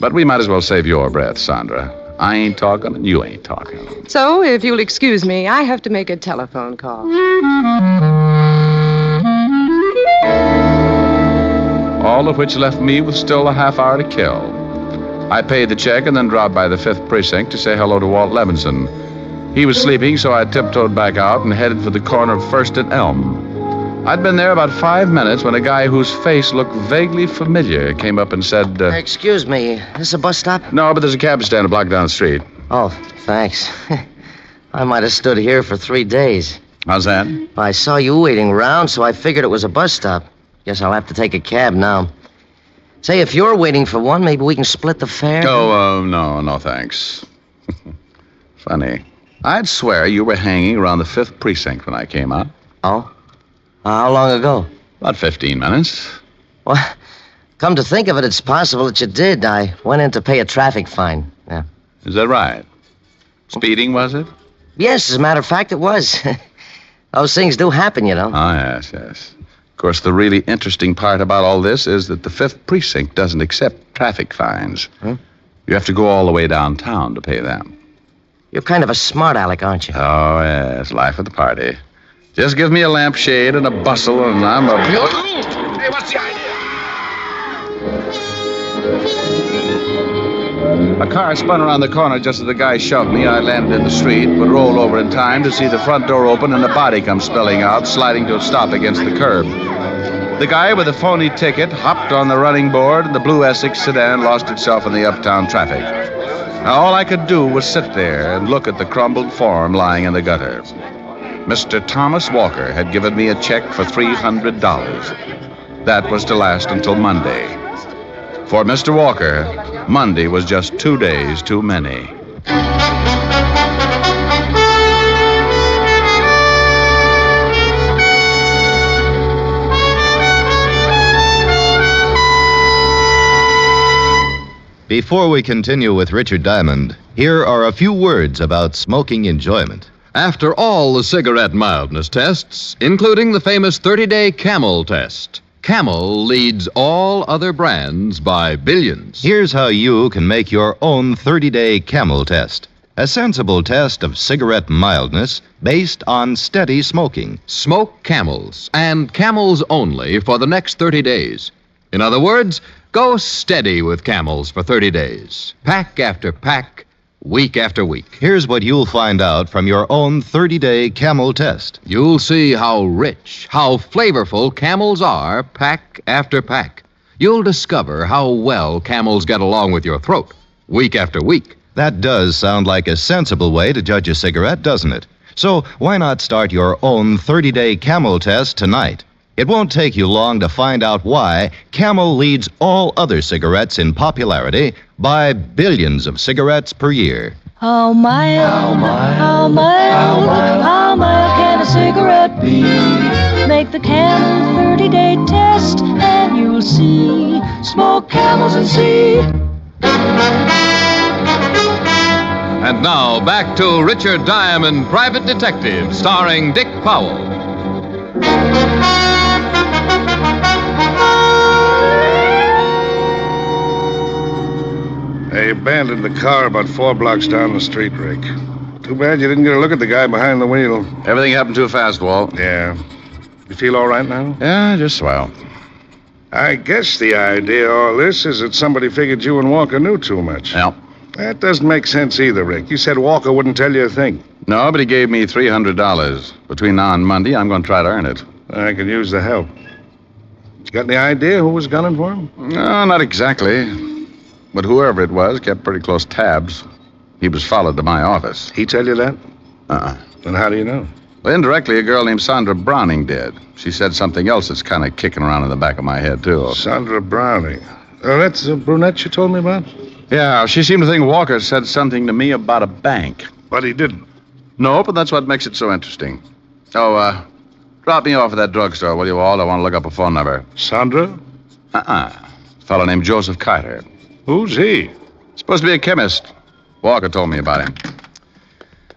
But we might as well save your breath, Sandra. I ain't talking and you ain't talking. So, if you'll excuse me, I have to make a telephone call. All of which left me with still a half hour to kill. I paid the check and then dropped by the 5th Precinct to say hello to Walt Levinson. He was sleeping, so I tiptoed back out and headed for the corner of 1st and Elm. I'd been there about 5 minutes when a guy whose face looked vaguely familiar came up and said, Excuse me, this a bus stop? No, but there's a cab stand a block down the street. Oh, thanks. I might have stood here for 3 days. How's that? I saw you waiting around, so I figured it was a bus stop. Guess I'll have to take a cab now. Say, if you're waiting for one, maybe we can split the fare? Oh, no, thanks. Funny. I'd swear you were hanging around the 5th Precinct when I came out. Oh? How long ago? About 15 minutes. Well, come to think of it, it's possible that you did. I went in to pay a traffic fine. Yeah. Is that right? Speeding, was it? Yes, as a matter of fact, it was. Those things do happen, you know. Oh, yes. Of course, the really interesting part about all this is that the 5th Precinct doesn't accept traffic fines. You have to go all the way downtown to pay them. You're kind of a smart aleck, aren't you? Oh, yes, life of the party. Just give me a lampshade and a bustle, and I'm a... Hey, what's the idea? A car spun around the corner just as the guy shoved me. I landed in the street, but rolled over in time to see the front door open and a body come spilling out, sliding to a stop against the curb. The guy with the phony ticket hopped on the running board, and the blue Essex sedan lost itself in the uptown traffic. Now, all I could do was sit there and look at the crumbled form lying in the gutter. Mr. Thomas Walker had given me a check for $300. That was to last until Monday. For Mr. Walker, Monday was just 2 days too many. Before we continue with Richard Diamond, here are a few words about smoking enjoyment. After all the cigarette mildness tests, including the famous 30-day Camel test, Camel leads all other brands by billions. Here's how you can make your own 30-day Camel test. A sensible test of cigarette mildness based on steady smoking. Smoke Camels, and Camels only for the next 30 days. In other words, go steady with Camels for 30 days. Pack after pack, week after week. Here's what you'll find out from your own 30-day Camel test. You'll see how rich, how flavorful Camels are, pack after pack. You'll discover how well Camels get along with your throat, week after week. That does sound like a sensible way to judge a cigarette, doesn't it? So why not start your own 30-day Camel test tonight? It won't take you long to find out why Camel leads all other cigarettes in popularity by billions of cigarettes per year. How mild can a cigarette be? Make the Camel 30-day test and you'll see. Smoke Camels and see. And now, back to Richard Diamond, Private Detective, starring Dick Powell. They abandoned the car about 4 blocks down the street, Rick. Too bad you didn't get a look at the guy behind the wheel. Everything happened too fast, Walt. Yeah. You feel all right now? Yeah, just swell. I guess the idea of all this is that somebody figured you and Walker knew too much. Well, That doesn't make sense either, Rick. You said Walker wouldn't tell you a thing. No, but he gave me $300. Between now and Monday, I'm going to try to earn it. I could use the help. You got any idea who was gunning for him? No, not exactly. But whoever it was kept pretty close tabs. He was followed to my office. He tell you that? Uh-uh. Then how do you know? Well, indirectly, a girl named Sandra Browning did. She said something else that's kind of kicking around in the back of my head, too. Sandra Browning. Oh, that's the brunette you told me about? Yeah, she seemed to think Walker said something to me about a bank. But he didn't. No, but that's what makes it so interesting. Oh, drop me off at that drugstore, will you, Walt? I want to look up a phone number. Sandra? A fellow named Joseph Carter. Who's he? Supposed to be a chemist. Walker told me about him.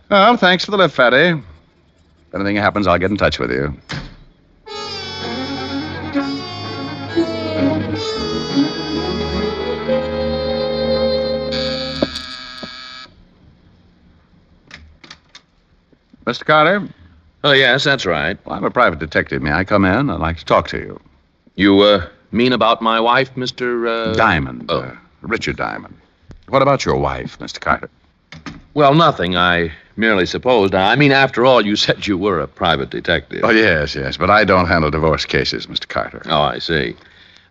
Well, thanks for the lift, Fatty. If anything happens, I'll get in touch with you. Mr. Carter? Oh, yes, that's right. Well, I'm a private detective. May I come in? I'd like to talk to you. You, mean about my wife, Mr. Diamond. Oh. Richard Diamond. What about your wife, Mr. Carter? Well, nothing. I merely supposed. I mean, after all, you said you were a private detective. Oh, yes, but I don't handle divorce cases, Mr. Carter. Oh, I see.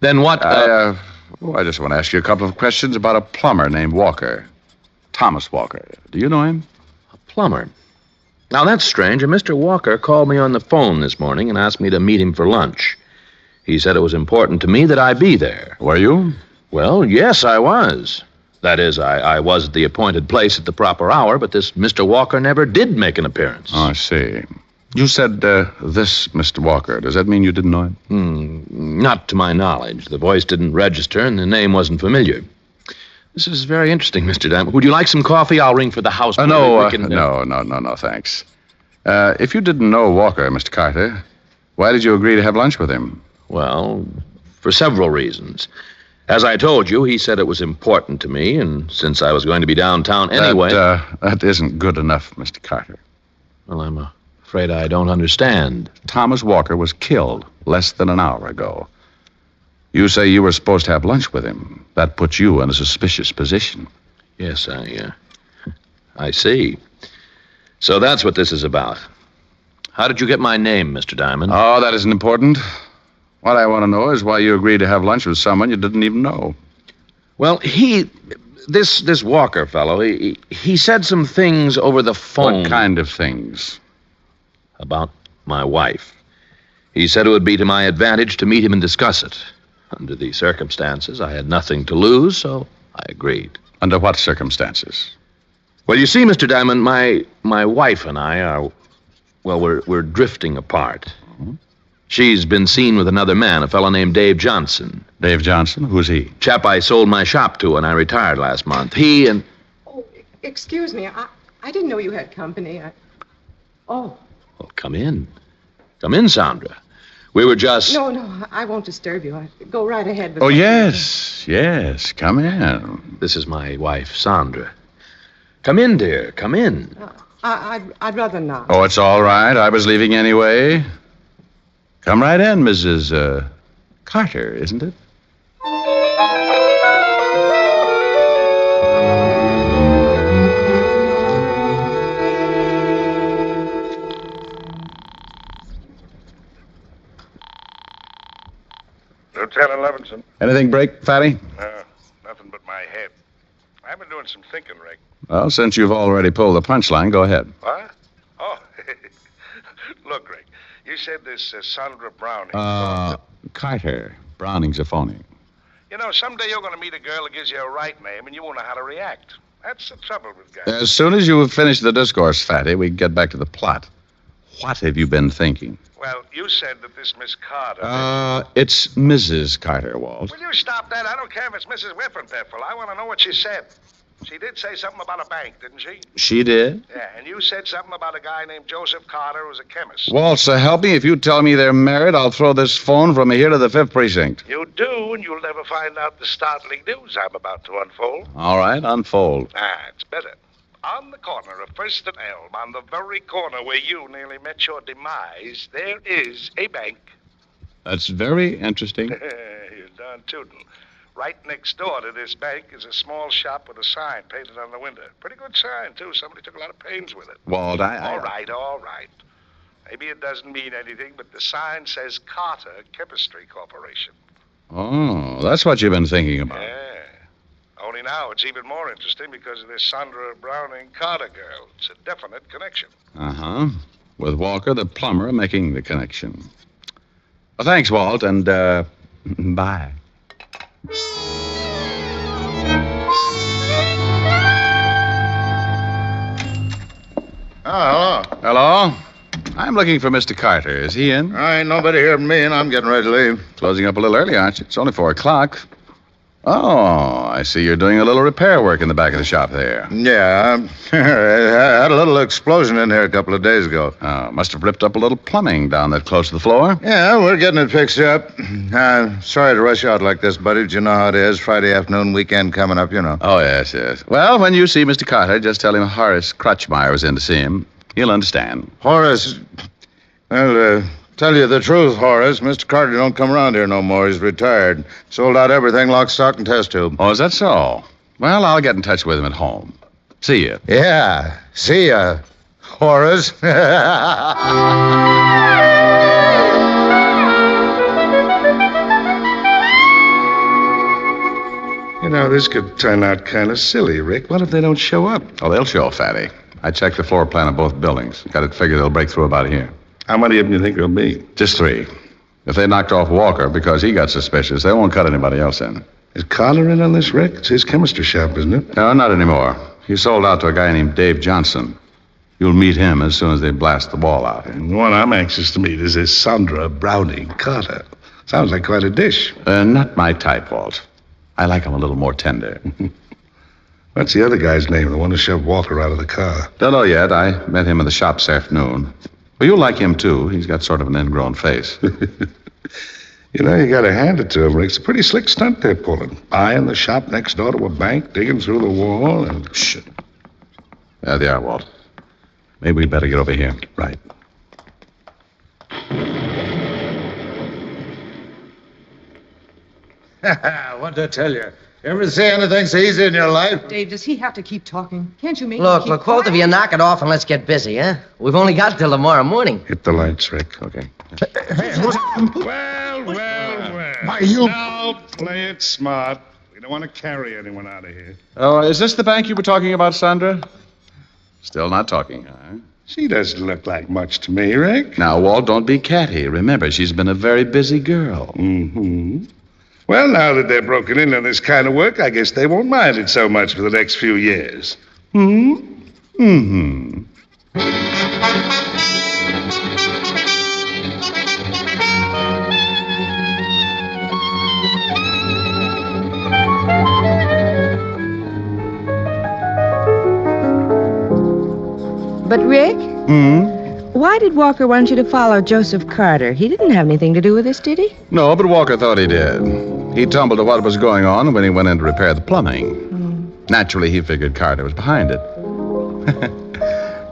Then what... I just want to ask you a couple of questions about a plumber named Walker. Thomas Walker. Do you know him? A plumber? Now, that's strange. Mr. Walker called me on the phone this morning and asked me to meet him for lunch. He said it was important to me that I be there. Were you? Well, yes, I was. That is, I was at the appointed place at the proper hour, but this Mr. Walker never did make an appearance. Oh, I see. You said, this Mr. Walker. Does that mean you didn't know him? Not to my knowledge. The voice didn't register and the name wasn't familiar. This is very interesting, Mr. Diamond. Would you like some coffee? I'll ring for the house. No, thanks. If you didn't know Walker, Mr. Carter, why did you agree to have lunch with him? Well, for several reasons. As I told you, he said it was important to me, and since I was going to be downtown anyway... That isn't good enough, Mr. Carter. Well, I'm afraid I don't understand. Thomas Walker was killed less than an hour ago. You say you were supposed to have lunch with him. That puts you in a suspicious position. Yes, I see. So that's what this is about. How did you get my name, Mr. Diamond? Oh, that isn't important. What I want to know is why you agreed to have lunch with someone you didn't even know. Well, this Walker fellow, he said some things over the phone. What kind of things? About my wife. He said it would be to my advantage to meet him and discuss it. Under the circumstances, I had nothing to lose, so I agreed. Under what circumstances? Well, you see, Mr. Diamond, my wife and I are, well, we're drifting apart. Mm-hmm. She's been seen with another man, a fellow named Dave Johnson. Dave Johnson? Who's he? Chap I sold my shop to when I retired last month. He and... Oh, excuse me. I didn't know you had company. Oh. Well, come in. Come in, Sandra. We were just... No, I won't disturb you. Go right ahead. Oh, yes. Come in. This is my wife, Sandra. Come in, dear. Come in. I'd rather not. Oh, it's all right. I was leaving anyway. Come right in, Mrs. Carter, isn't it? Lieutenant Levinson. Anything break, Fatty? Nothing but my head. I've been doing some thinking, Rick. Well, since you've already pulled the punchline, go ahead. What? Oh, look, Rick. You said this Sandra Browning. Carter. Browning's a phony. You know, someday you're going to meet a girl that gives you a right name, and you won't know how to react. That's the trouble with guys. As soon as you have finished the discourse, Fatty, we can get back to the plot. What have you been thinking? Well, you said that this Miss Carter... It's Mrs. Carter, Walt. Will you stop that? I don't care if it's Mrs. Whiffenpiffle. I want to know what she said. She did say something about a bank, didn't she? She did? Yeah, and you said something about a guy named Joseph Carter who's a chemist. Walt, so help me. If you tell me they're married, I'll throw this phone from here to the 5th Precinct. You do, and you'll never find out the startling news I'm about to unfold. All right, unfold. It's better. On the corner of 1st and Elm, on the very corner where you nearly met your demise, there is a bank. That's very interesting. You're darn tootin'. Right next door to this bank is a small shop with a sign painted on the window. Pretty good sign, too. Somebody took a lot of pains with it. Walt, All right. Maybe it doesn't mean anything, but the sign says Carter Chemistry Corporation. Oh, that's what you've been thinking about. Yeah. Only now it's even more interesting because of this Sandra Browning Carter girl. It's a definite connection. Uh-huh. With Walker, the plumber, making the connection. Well, thanks, Walt, and, bye. Oh, hello. Hello? I'm looking for Mr. Carter. Is he in? Ain't nobody here but me, and I'm getting ready to leave. Closing up a little early, aren't you? It's only 4 o'clock. Oh, I see you're doing a little repair work in the back of the shop there. Yeah, I had a little explosion in here a couple of days ago. Oh, must have ripped up a little plumbing down that close to the floor. Yeah, we're getting it fixed up. Sorry to rush out like this, buddy, but you know how it is. Friday afternoon, weekend coming up, you know. Oh, yes. Well, when you see Mr. Carter, just tell him Horace Crutchmeyer was in to see him. He'll understand. Horace, well, tell you the truth, Horace, Mr. Carter don't come around here no more. He's retired. Sold out everything, lock, stock, and test tube. Oh, is that so? Well, I'll get in touch with him at home. See you. Yeah, see ya, Horace. You know, this could turn out kind of silly, Rick. What if they don't show up? Oh, they'll show, Fatty. I checked the floor plan of both buildings. Got it figured they'll break through about here. How many of them do you think there'll be? Just 3. If they knocked off Walker because he got suspicious, they won't cut anybody else in. Is Carter in on this, Rick? It's his chemistry shop, isn't it? No, not anymore. He sold out to a guy named Dave Johnson. You'll meet him as soon as they blast the wall out. And the one I'm anxious to meet is this Sandra Browning Carter. Sounds like quite a dish. Not my type, Walt. I like him a little more tender. What's the other guy's name, the one who shoved Walker out of the car? Don't know yet. I met him in the shop this afternoon. Well, you'll like him, too. He's got sort of an ingrown face. You know, you gotta hand it to him, Rick. It's a pretty slick stunt they're pulling. Buying the shop next door to a bank, digging through the wall, and... Shh. There they are, Walt. Maybe we'd better get over here. Right. What'd I tell you? Ever say anything so easy in your life? Dave, does he have to keep talking? Can't you make Look, him keep both quiet? of you knock it off and let's get busy, huh? We've only got till tomorrow morning. Hit the lights, Rick. Okay. Well. Why, you... Now play it smart. We don't want to carry anyone out of here. Oh, is this the bank you were talking about, Sandra? Still not talking, huh? She doesn't look like much to me, Rick. Now, Walt, don't be catty. Remember, she's been a very busy girl. Mm-hmm. Well, now that they're broken in on this kind of work, I guess they won't mind it so much for the next few years. Mm-hmm. But, Rick, why did Walker want you to follow Joseph Carter? He didn't have anything to do with this, did he? No, but Walker thought he did. He tumbled to what was going on when he went in to repair the plumbing. Naturally, he figured Carter was behind it.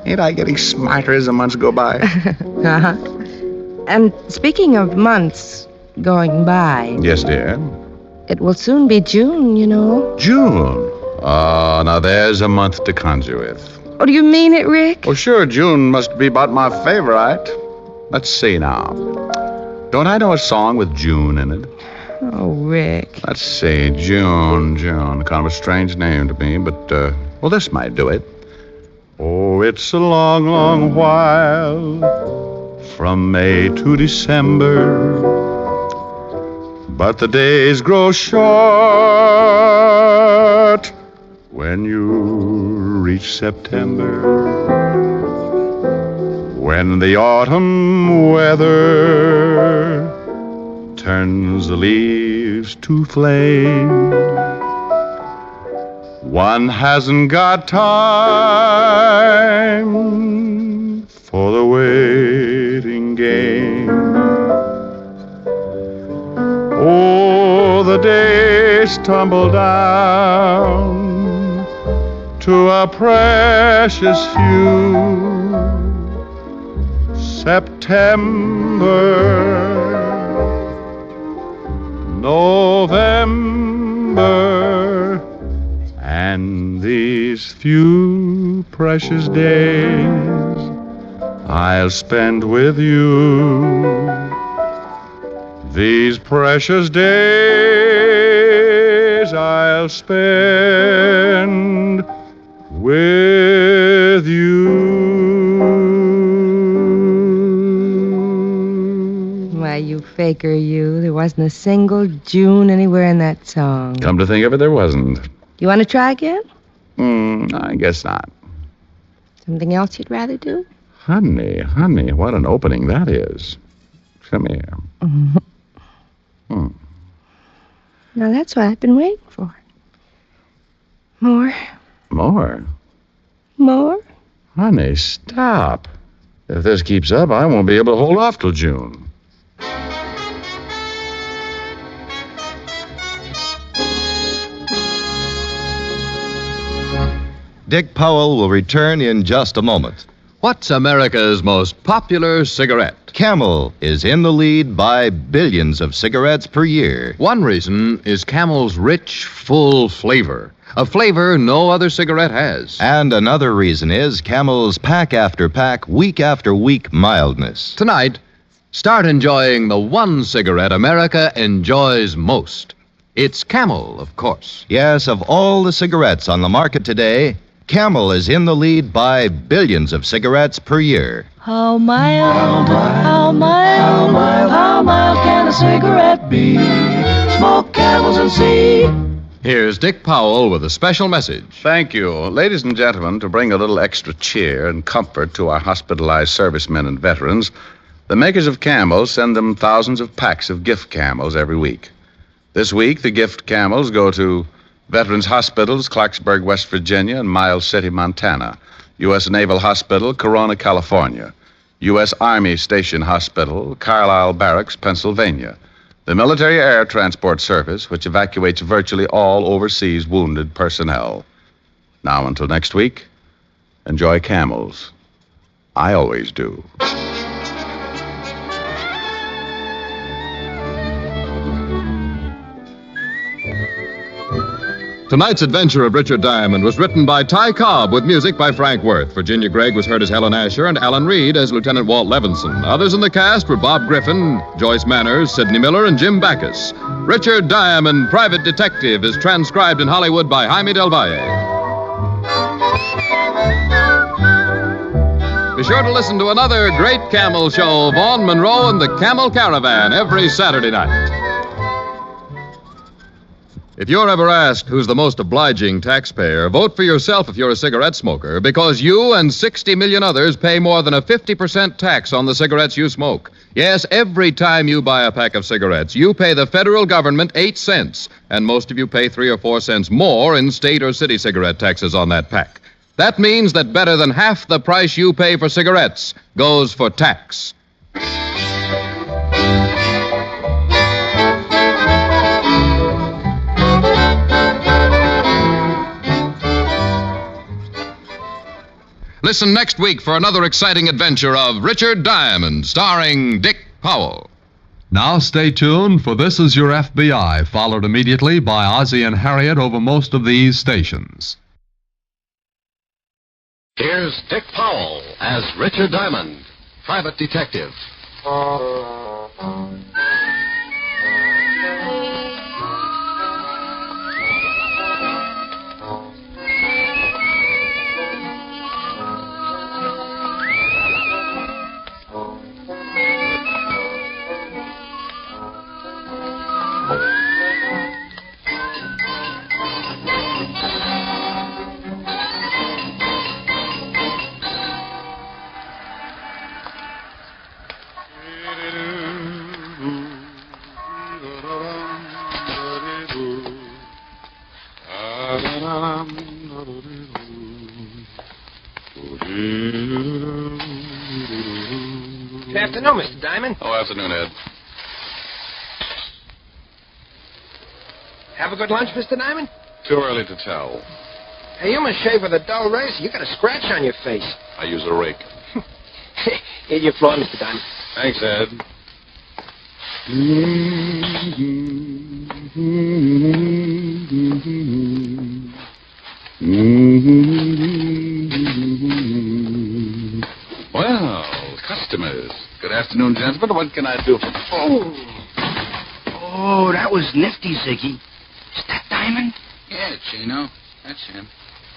Ain't I getting smarter as the months go by? Uh-huh. And speaking of months going by... Yes, dear. It will soon be June, you know. June? Oh, now there's a month to conjure with. Oh, do you mean it, Rick? Oh, sure, June must be about my favorite. Let's see now. Don't I know a song with June in it? Oh, Rick. Let's see, June. Kind of a strange name to me, but, well, this might do it. Oh, it's a long, long while from May to December, but the days grow short when you reach September, when the autumn weather turns the leaves to flame. One hasn't got time for the waiting game. Oh, the days tumble down to a precious few. September, November, remember. And these few precious days I'll spend with you. These precious days I'll spend with you. Why, you faker, you. There wasn't a single June anywhere in that song. Come to think of it, there wasn't. You want to try again? I guess not. Something else you'd rather do? Honey, what an opening that is. Come here. Now, that's what I've been waiting for. More. More? More? Honey, stop. If this keeps up, I won't be able to hold off till June. Dick Powell will return in just a moment. What's America's most popular cigarette? Camel is in the lead by billions of cigarettes per year. One reason is Camel's rich, full flavor. A flavor no other cigarette has. And another reason is Camel's pack after pack, week after week mildness. Tonight, start enjoying the one cigarette America enjoys most. It's Camel, of course. Yes, of all the cigarettes on the market today, Camel is in the lead by billions of cigarettes per year. How mild, how mild, how mild can a cigarette be? Smoke Camels and see. Here's Dick Powell with a special message. Thank you. Ladies and gentlemen, to bring a little extra cheer and comfort to our hospitalized servicemen and veterans, the makers of Camels send them thousands of packs of gift Camels every week. This week, the gift Camels go to Veterans Hospitals, Clarksburg, West Virginia, and Miles City, Montana. U.S. Naval Hospital, Corona, California. U.S. Army Station Hospital, Carlisle Barracks, Pennsylvania. The Military Air Transport Service, which evacuates virtually all overseas wounded personnel. Now, until next week, enjoy Camels. I always do. Tonight's adventure of Richard Diamond was written by Ty Cobb with music by Frank Worth. Virginia Gregg was heard as Helen Asher and Alan Reed as Lieutenant Walt Levinson. Others in the cast were Bob Griffin, Joyce Manners, Sidney Miller, and Jim Backus. Richard Diamond, Private Detective, is transcribed in Hollywood by Jaime Del Valle. Be sure to listen to another great Camel show, Vaughn Monroe and the Camel Caravan, every Saturday night. If you're ever asked who's the most obliging taxpayer, vote for yourself if you're a cigarette smoker, because you and 60 million others pay more than a 50% tax on the cigarettes you smoke. Yes, every time you buy a pack of cigarettes, you pay the federal government 8 cents, and most of you pay 3 or 4 cents more in state or city cigarette taxes on that pack. That means that better than half the price you pay for cigarettes goes for tax. Listen next week for another exciting adventure of Richard Diamond, starring Dick Powell. Now stay tuned, for This Is Your FBI, followed immediately by Ozzie and Harriet over most of these stations. Here's Dick Powell as Richard Diamond, Private Detective. Good afternoon, Mr. Diamond. Oh, afternoon, Ed. Have a good lunch, Mr. Diamond? Too early to tell. Hey, you must shave with a dull razor. You got a scratch on your face. I use a rake. Here's your floor, Mr. Diamond. Thanks, Ed. Well, customers. Good afternoon, gentlemen. What can I do for... Oh, that was nifty, Ziggy. Is that Diamond? Yeah, Chino. That's him.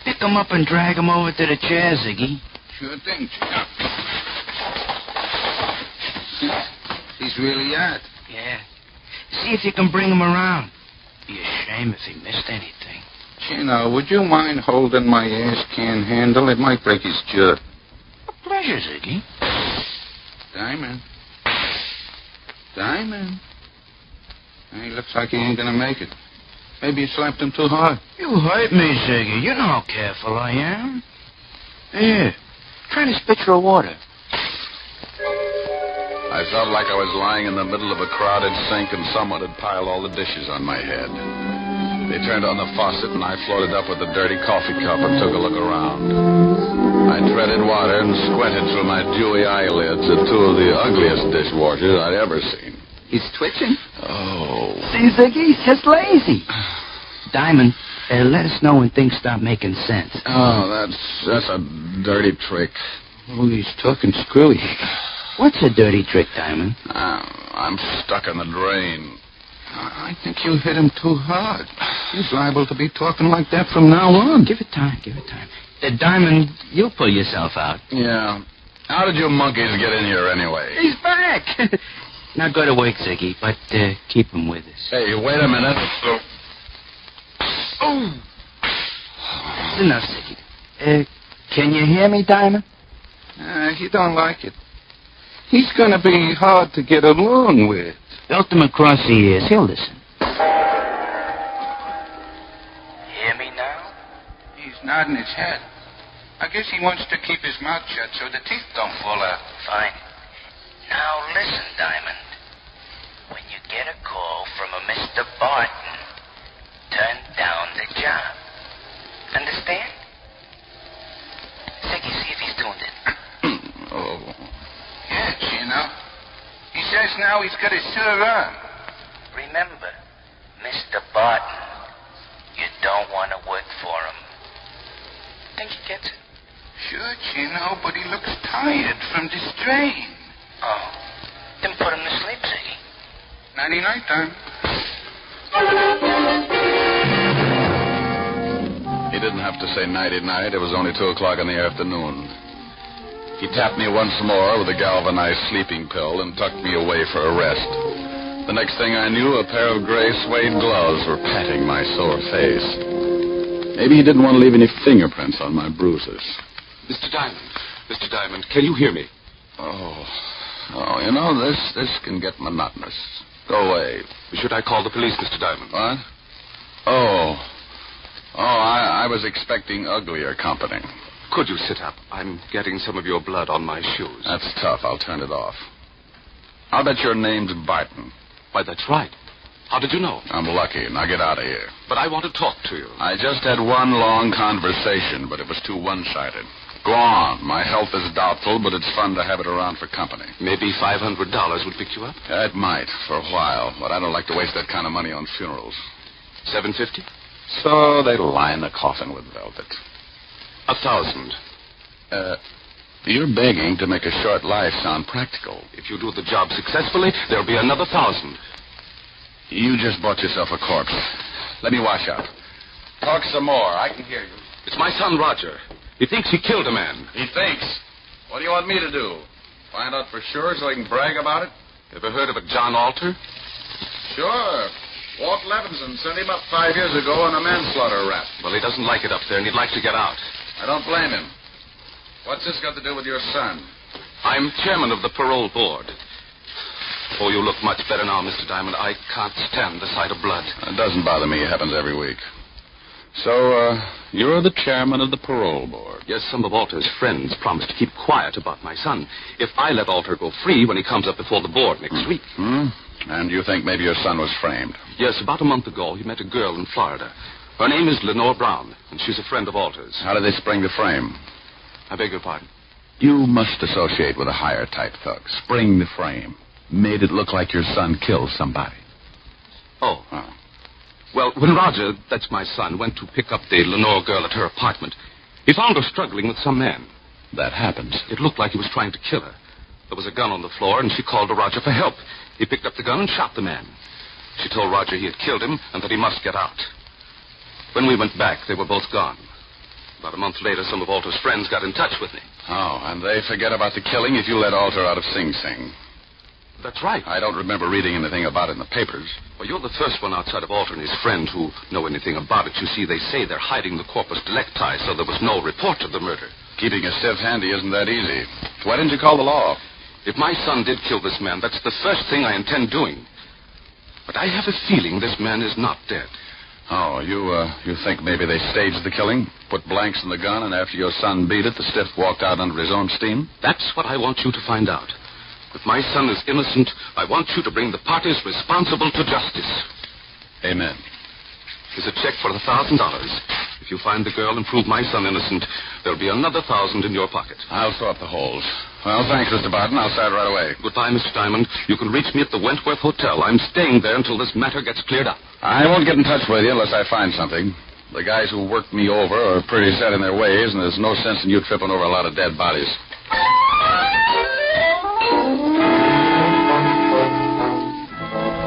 Pick him up and drag him over to the chair, Ziggy. Sure thing, Chino. He's really out. Yeah. See if you can bring him around. Be a shame if he missed anything. Chino, would you mind holding my ash can handle? It might break his jaw. A pleasure, Ziggy. Diamond. Diamond. He looks like he ain't gonna make it. Maybe you slapped him too hard. You hurt me, Ziggy. You know how careful I am. Here, try to spit your water. I felt like I was lying in the middle of a crowded sink and someone had piled all the dishes on my head. They turned on the faucet and I floated up with a dirty coffee cup and took a look around. I treaded water and squinted through my dewy eyelids at two of the ugliest dishwashers I'd ever seen. He's twitching. Oh. See, Ziggy, he's just lazy. Diamond, let us know when things start making sense. Oh, that's a dirty trick. Oh, he's talking screwy. What's a dirty trick, Diamond? I'm stuck in the drain. I think you hit him too hard. He's liable to be talking like that from now on. Give it time. Diamond, you'll pull yourself out. Yeah. How did you monkeys get in here anyway? He's back. Now go to work, Ziggy, but keep him with us. Hey, wait a minute. Oh. That's enough, Ziggy. Can you hear me, Diamond? He don't like it. He's going to be hard to get along with. Belt him across the ears. He'll listen. Hear me now? He's nodding his head. I guess he wants to keep his mouth shut so the teeth don't fall out. Fine. Now listen, Diamond. When you get a call from a Mr. Barton, turn down the job. Understand? Ziggy, see if he's tuned in. Oh. Yeah, Chino. He says now he's got his shirt on. Remember, Mr. Barton, you don't want to work for him. Think he gets it? Sure, Chino, but he looks tired from the strain. Oh. Then put him to sleep, Ziggy. Nighty-night time. He didn't have to say nighty-night. It was only 2 o'clock in the afternoon. He tapped me once more with a galvanized sleeping pill and tucked me away for a rest. The next thing I knew, a pair of gray suede gloves were patting my sore face. Maybe he didn't want to leave any fingerprints on my bruises. Mr. Diamond, can you hear me? Oh, you know, this can get monotonous. Go away. Should I call the police, Mr. Diamond? What? Oh, I was expecting uglier company. Could you sit up? I'm getting some of your blood on my shoes. That's tough. I'll turn it off. I'll bet your name's Barton. Why, that's right. How did you know? I'm lucky. Now get out of here. But I want to talk to you. I just had one long conversation, but it was too one-sided. Go on. My health is doubtful, but it's fun to have it around for company. Maybe $500 would pick you up? It might, for a while, but I don't like to waste that kind of money on funerals. $750? So they line the coffin with velvet. 1,000. You're begging to make a short life sound practical. If you do the job successfully, there'll be another 1,000. You just bought yourself a corpse. Let me wash up. Talk some more. I can hear you. It's my son, Roger. He thinks he killed a man. He thinks? What do you want me to do? Find out for sure so I can brag about it? Ever heard of a John Alter? Sure. Walt Levinson sent him up 5 years ago on a manslaughter rap. Well, he doesn't like it up there, and he'd like to get out. I don't blame him. What's this got to do with your son? I'm chairman of the parole board. Oh, you look much better now, Mr. Diamond. I can't stand the sight of blood. It doesn't bother me. It happens every week. So, you're the chairman of the parole board? Yes, some of Alter's friends promised to keep quiet about my son if I let Alter go free when he comes up before the board next week. And you think maybe your son was framed? Yes, about a month ago, he met a girl in Florida. Her name is Lenore Brown, and she's a friend of Alter's. How did they spring the frame? I beg your pardon? You must associate with a higher type thug. Spring the frame. Made it look like your son killed somebody. Oh. Well, when Roger, that's my son, went to pick up the Lenore girl at her apartment, he found her struggling with some man. That happens. It looked like he was trying to kill her. There was a gun on the floor, and she called to Roger for help. He picked up the gun and shot the man. She told Roger he had killed him and that he must get out. When we went back, they were both gone. About a month later, some of Alter's friends got in touch with me. Oh, and they forget about the killing if you let Alter out of Sing Sing. That's right. I don't remember reading anything about it in the papers. Well, you're the first one outside of Alter and his friend who know anything about it. You see, they say they're hiding the corpus delicti, so there was no report of the murder. Keeping a stiff handy isn't that easy. Why didn't you call the law? If my son did kill this man, that's the first thing I intend doing. But I have a feeling this man is not dead. Oh, you think maybe they staged the killing? Put blanks in the gun, and after your son beat it, the stiff walked out under his own steam? That's what I want you to find out. If my son is innocent, I want you to bring the parties responsible to justice. Amen. Here's a check for $1,000. If you find the girl and prove my son innocent, there'll be another 1,000 in your pocket. I'll sew up the holes. Well, thanks, Mr. Barton. I'll start right away. Goodbye, Mr. Diamond. You can reach me at the Wentworth Hotel. I'm staying there until this matter gets cleared up. I won't get in touch with you unless I find something. The guys who worked me over are pretty set in their ways, and there's no sense in you tripping over a lot of dead bodies.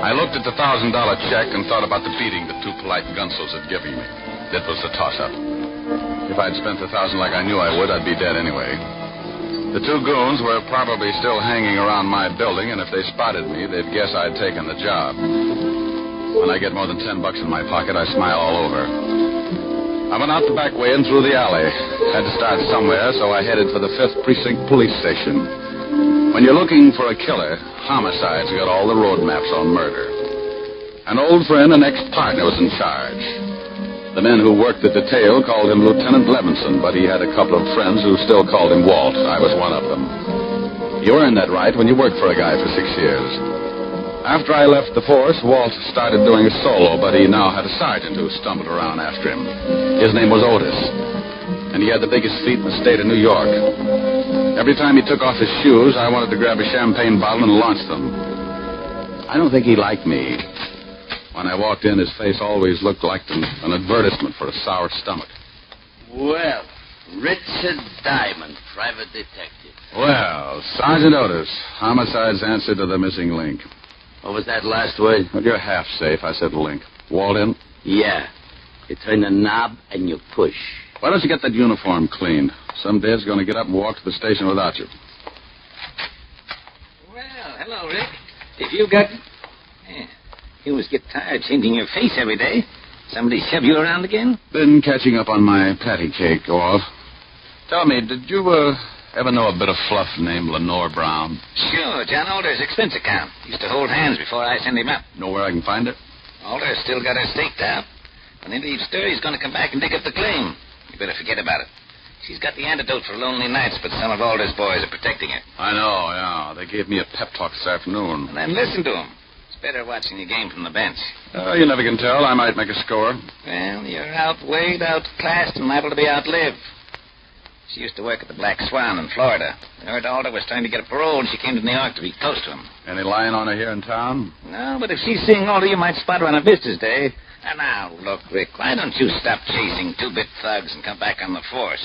I looked at the $1,000 check and thought about the beating the two polite gunsels had given me. It was a toss-up. If I'd spent the $1,000 like I knew I would, I'd be dead anyway. The two goons were probably still hanging around my building, and if they spotted me, they'd guess I'd taken the job. When I get more than $10 in my pocket, I smile all over. I went out the back way and through the alley. Had to start somewhere, so I headed for the 5th Precinct Police Station. When you're looking for a killer, homicide's got all the road maps on murder. An old friend and ex-partner was in charge. The men who worked the detail called him Lieutenant Levinson, but he had a couple of friends who still called him Walt. I was one of them. You earned that right when you worked for a guy for 6 years. After I left the force, Walt started doing a solo, but he now had a sergeant who stumbled around after him. His name was Otis, and he had the biggest feet in the state of New York. Every time he took off his shoes, I wanted to grab a champagne bottle and launch them. I don't think he liked me. When I walked in, his face always looked like an advertisement for a sour stomach. Well, Richard Diamond, private detective. Well, Sergeant Otis, homicide's answer to the missing link. What was that last word? Well, you're half safe. I said link. Walt in? Yeah. You turn the knob and you push. Why don't you get that uniform cleaned? Some dad's going to get up and walk to the station without you. Well, hello, Rick. If you got... Yeah. You must get tired changing your face every day. Somebody shove you around again? Been catching up on my patty cake, off. Tell me, did you ever know a bit of fluff named Lenore Brown? Sure, John Alder's expense account. Used to hold hands before I send him up. Know where I can find it? Alder's still got her staked out. When he leaves stir, he's going to come back and dig up the claim. You better forget about it. She's got the antidote for lonely nights, but some of Alder's boys are protecting her. I know, yeah. They gave me a pep talk this afternoon. And then listen to him. Better watching the game from the bench. You never can tell. I might make a score. Well, you're outweighed, outclassed, and liable to be outlived. She used to work at the Black Swan in Florida. I heard Alder was trying to get a parole, and she came to New York to be close to him. Any lying on her here in town? No, but if she's seeing Alder, you might spot her on a business day. And now, look, Rick, why don't you stop chasing two-bit thugs and come back on the force?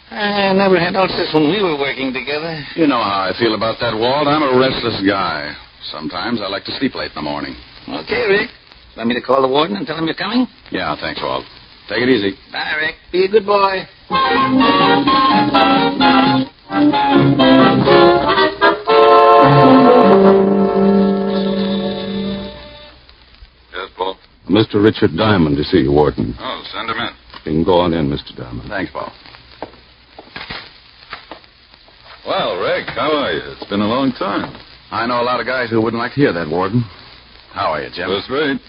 I never had ulcers when we were working together. You know how I feel about that, Walt. I'm a restless guy. Sometimes I like to sleep late in the morning. Okay, Rick. Want me to call the warden and tell him you're coming? Yeah, thanks, Walt. Take it easy. Bye, Rick. Be a good boy. Yes, Paul? Mr. Richard Diamond to see you, Warden. Oh, send him in. You can go on in, Mr. Diamond. Thanks, Paul. Well, Rick, how are you? It's been a long time. I know a lot of guys who wouldn't like to hear that, Warden. How are you, Jim? That's right.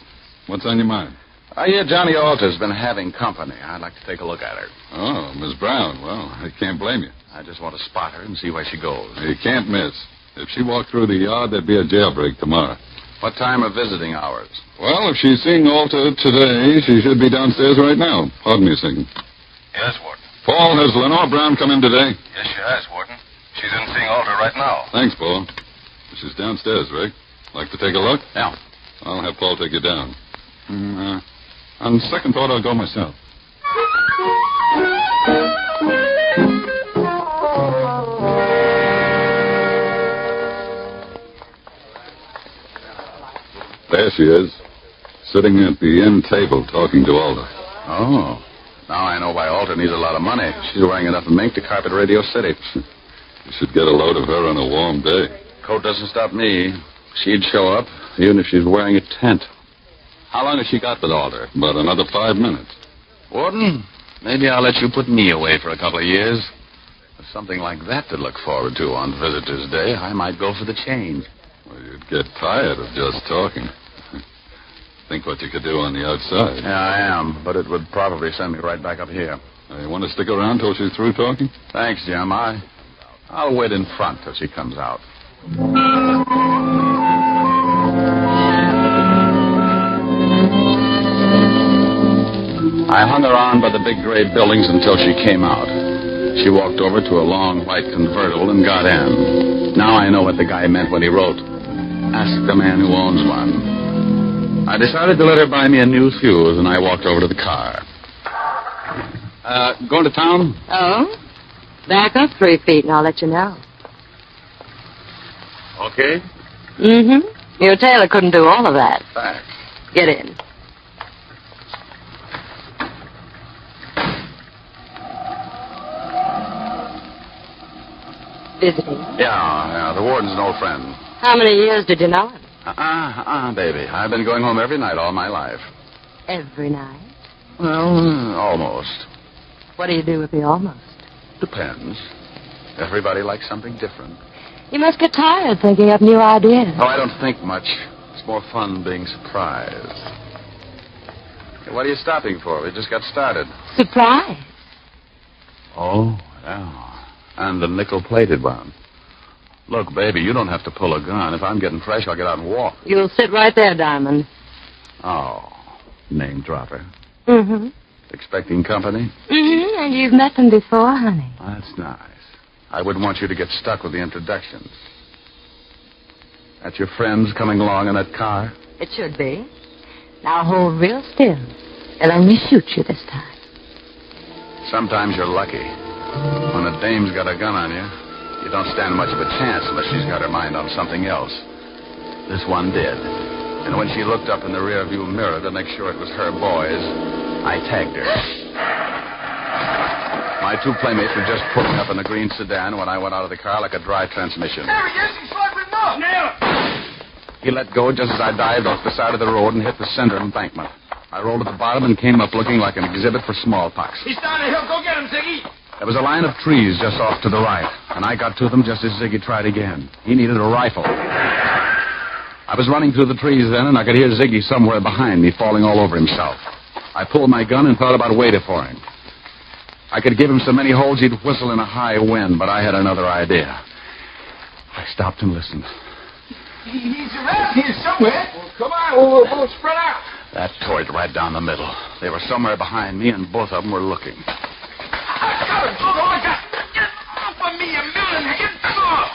What's on your mind? I hear Johnny Alter's been having company. I'd like to take a look at her. Oh, Miss Brown. Well, I can't blame you. I just want to spot her and see where she goes. You can't miss. If she walked through the yard, there'd be a jailbreak tomorrow. What time are visiting hours? Well, if she's seeing Alter today, she should be downstairs right now. Pardon me a second. Yes, Warden. Paul, has Lenore Brown come in today? Yes, she has, Warden. She's in seeing Alter right now. Thanks, Paul. She's downstairs, Rick. Like to take a look? Yeah. I'll have Paul take you down. On second thought, I'll go myself. There she is, sitting at the end table talking to Alder. Oh. Now I know why Alter needs a lot of money. She's wearing enough mink to carpet Radio City. You should get a load of her on a warm day. Coat doesn't stop me. She'd show up, even if she's wearing a tent. How long has she got with Alder? About another 5 minutes. Warden, maybe I'll let you put me away for a couple of years. With something like that to look forward to on Visitor's Day, I might go for the change. Well, you'd get tired of just talking. Think what you could do on the outside. Yeah, I am, but it would probably send me right back up here. You want to stick around till she's through talking? Thanks, Jim. I'll wait in front till she comes out. I hung around by the big gray buildings until she came out. She walked over to a long white convertible and got in. Now I know what the guy meant when he wrote, "Ask the man who owns one." I decided to let her buy me a new fuse, and I walked over to the car. Going to town? Oh? Back up 3 feet and I'll let you know. Okay. Mm-hmm. Your tailor couldn't do all of that. Thanks. Get in. Visiting? Yeah, the warden's an old friend. How many years did you know him? Baby. I've been going home every night all my life. Every night? Well, almost. What do you do with the almost? Depends. Everybody likes something different. You must get tired thinking up new ideas. Oh, I don't think much. It's more fun being surprised. Hey, what are you stopping for? We just got started. Surprise. Oh, yeah. And the nickel-plated one. Look, baby, you don't have to pull a gun. If I'm getting fresh, I'll get out and walk. You'll sit right there, Diamond. Oh, name dropper. Mm-hmm. Expecting company? Mm-hmm, and you've met them before, honey. That's nice. I wouldn't want you to get stuck with the introductions. That's your friends coming along in that car? It should be. Now hold real still. They'll only shoot you this time. Sometimes you're lucky. When a dame's got a gun on you, you don't stand much of a chance unless she's got her mind on something else. This one did. And when she looked up in the rearview mirror to make sure it was her boys, I tagged her. My 2 playmates were just pulling up in the green sedan when I went out of the car like a dry transmission. There he is. He's sliding up. Nail it. He let go just as I dived off the side of the road and hit the center embankment. I rolled to the bottom and came up looking like an exhibit for smallpox. He's down the hill. Go get him, Ziggy. There was a line of trees just off to the right, and I got to them just as Ziggy tried again. He needed a rifle. I was running through the trees then, and I could hear Ziggy somewhere behind me falling all over himself. I pulled my gun and thought about waiting for him. I could give him so many holes he'd whistle in a high wind, but I had another idea. I stopped and listened. He's around here somewhere. Well, come on, we'll spread out. That tore it right down the middle. They were somewhere behind me, and both of them were looking. I got him. Oh, I got him. Get off of me, you million. Get off.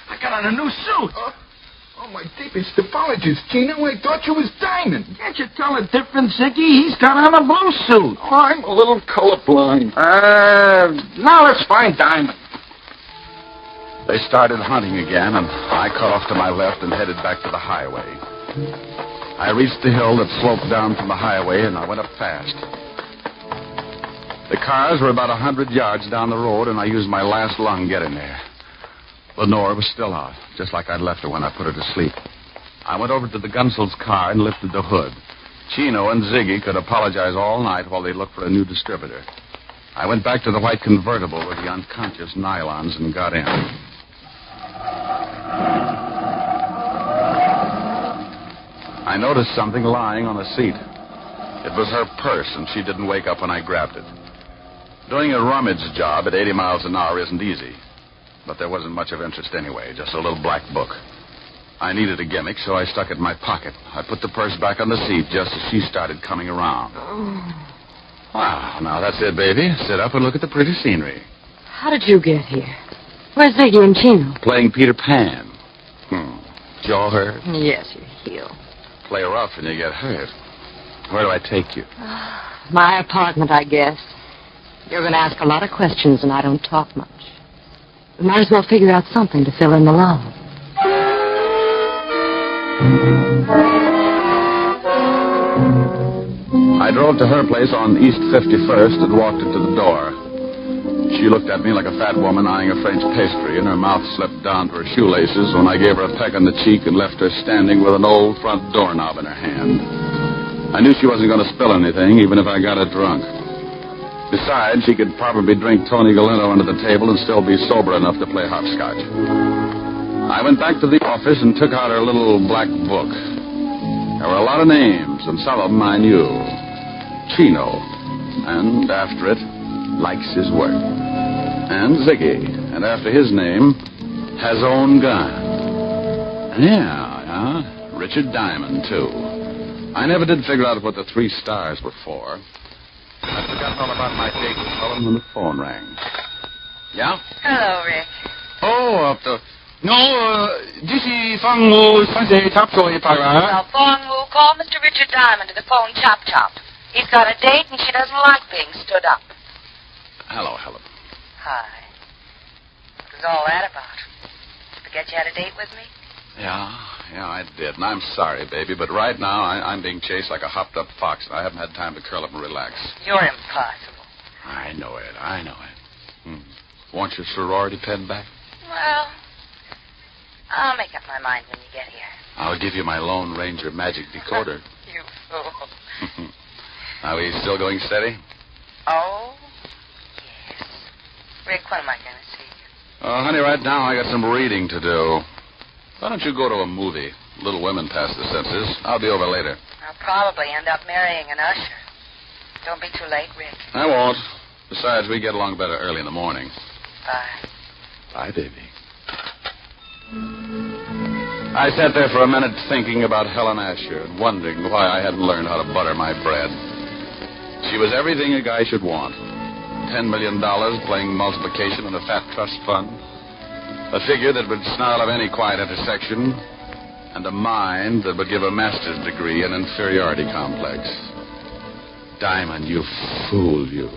I got on a new suit. Oh, my deepest apologies, Gino. I thought you was Diamond. Can't you tell the difference, Ziggy? He's got on a blue suit. Oh, I'm a little colorblind. Now let's find Diamond. They started hunting again, and I cut off to my left and headed back to the highway. I reached the hill that sloped down from the highway, and I went up fast. The cars were about 100 yards down the road, and I used my last lung getting there. Lenore was still out, just like I'd left her when I put her to sleep. I went over to the Gunsel's car and lifted the hood. Chino and Ziggy could apologize all night while they looked for a new distributor. I went back to the white convertible with the unconscious nylons and got in. I noticed something lying on the seat. It was her purse, and she didn't wake up when I grabbed it. Doing a rummage job at 80 miles an hour isn't easy. But there wasn't much of interest anyway, just a little black book. I needed a gimmick, so I stuck it in my pocket. I put the purse back on the seat just as she started coming around. Wow, now that's it, baby. Sit up and look at the pretty scenery. How did you get here? Where's Ziggy and Chino? Playing Peter Pan. Jaw hurt? Yes, you heal. Play rough and you get hurt. Where do I take you? My apartment, I guess. You're going to ask a lot of questions, and I don't talk much. We might as well figure out something to fill in the lull. I drove to her place on East 51st and walked into the door. She looked at me like a fat woman eyeing a French pastry, and her mouth slipped down to her shoelaces when I gave her a peck on the cheek and left her standing with an old front doorknob in her hand. I knew she wasn't going to spill anything, even if I got her drunk. Besides, she could probably drink Tony Galeno under the table and still be sober enough to play hopscotch. I went back to the office and took out her little black book. There were a lot of names, and some of them I knew. Chino, and after it, likes his work. And Ziggy, and after his name, has own gun. Yeah, Richard Diamond, too. I never did figure out what the 3 stars were for. I'd forgotten all about my date with Helen when the phone rang. Yeah? Hello, Rick. Oh, Dixie Fangwu Sunday Top Joy Para. Now, Fong-Woo, call Mr. Richard Diamond to the phone chop-chop. He's got a date and she doesn't like being stood up. Hello, Helen. Hi. What was all that about? Forget you had a date with me? Yeah, I did. And I'm sorry, baby, but right now I'm being chased like a hopped-up fox, and I haven't had time to curl up and relax. You're impossible. I know it. Want your sorority pen back? Well, I'll make up my mind when you get here. I'll give you my Lone Ranger magic decoder. You fool. Are we still going steady? Oh, yes. Rick, when am I going to see you? Oh, honey, right now I got some reading to do. Why don't you go to a movie? Little Women Past the Senses. I'll be over later. I'll probably end up marrying an usher. Don't be too late, Rick. I won't. Besides, we get along better early in the morning. Bye. Bye, baby. I sat there for a minute thinking about Helen Asher and wondering why I hadn't learned how to butter my bread. She was everything a guy should want. $10 million playing multiplication in a fat trust fund. A figure that would snarl of any quiet intersection, and a mind that would give a master's degree in inferiority complex. Diamond, you fool, you.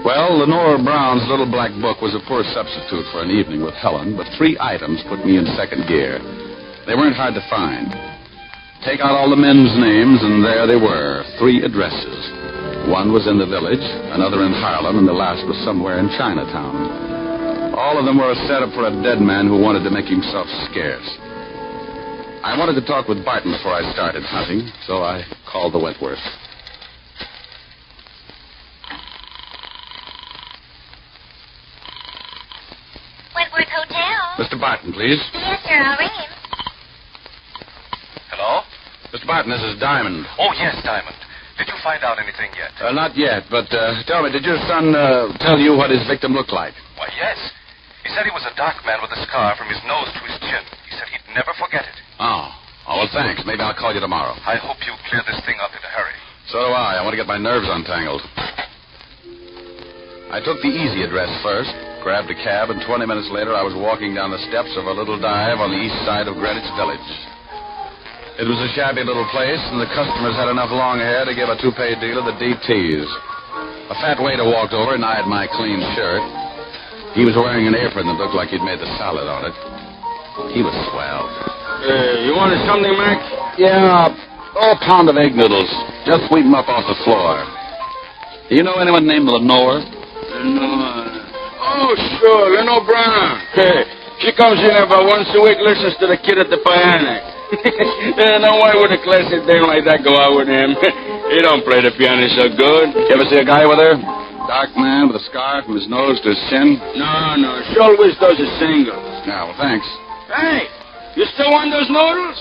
Well, Lenore Brown's little black book was a poor substitute for an evening with Helen, but 3 items put me in second gear. They weren't hard to find. Take out all the men's names, and there they were, 3 addresses. One was in the village, another in Harlem, and the last was somewhere in Chinatown. All of them were a setup for a dead man who wanted to make himself scarce. I wanted to talk with Barton before I started hunting, so I called the Wentworth. Wentworth Hotel. Mr. Barton, please. Yes, sir. I'll ring him. Hello? Mr. Barton, this is Diamond. Oh, yes, Diamond. Did you find out anything yet? Not yet, but tell me, did your son tell you what his victim looked like? Why, yes. He said he was a dark man with a scar from his nose to his chin. He said he'd never forget it. Oh, well, thanks. Maybe I'll call you tomorrow. I hope you clear this thing up in a hurry. So do I. I want to get my nerves untangled. I took the easy address first, grabbed a cab, and 20 minutes later I was walking down the steps of a little dive on the east side of Greenwich Village. It was a shabby little place, and the customers had enough long hair to give a toupee dealer the DTs. A fat waiter walked over and eyed my clean shirt. He was wearing an apron that looked like he'd made the salad on it. He was swell. You wanted something, Mac? Yeah, a pound of egg noodles. Just sweep them up off the floor. Do you know anyone named Lenore? Lenore. Oh, sure, Lenore Brown. Hey, she comes in about once a week, listens to the kid at the piano. Now, why would a classy dame like that go out with him? He don't play the piano so good. You ever see a guy with her? Dark man with a scar from his nose to his chin? No. She always does a single. Yeah, well, thanks. Hey, you still want those noodles?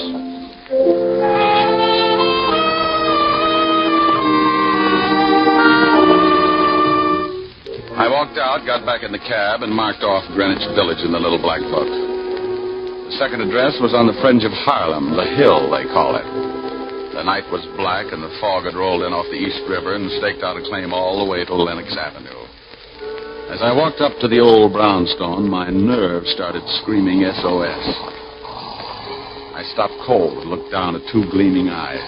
I walked out, got back in the cab, and marked off Greenwich Village in the little black book. The second address was on the fringe of Harlem, the Hill, they call it. The night was black, and the fog had rolled in off the East River and staked out a claim all the way to Lenox Avenue. As I walked up to the old brownstone, my nerves started screaming SOS. I I stopped cold and looked down at two gleaming eyes,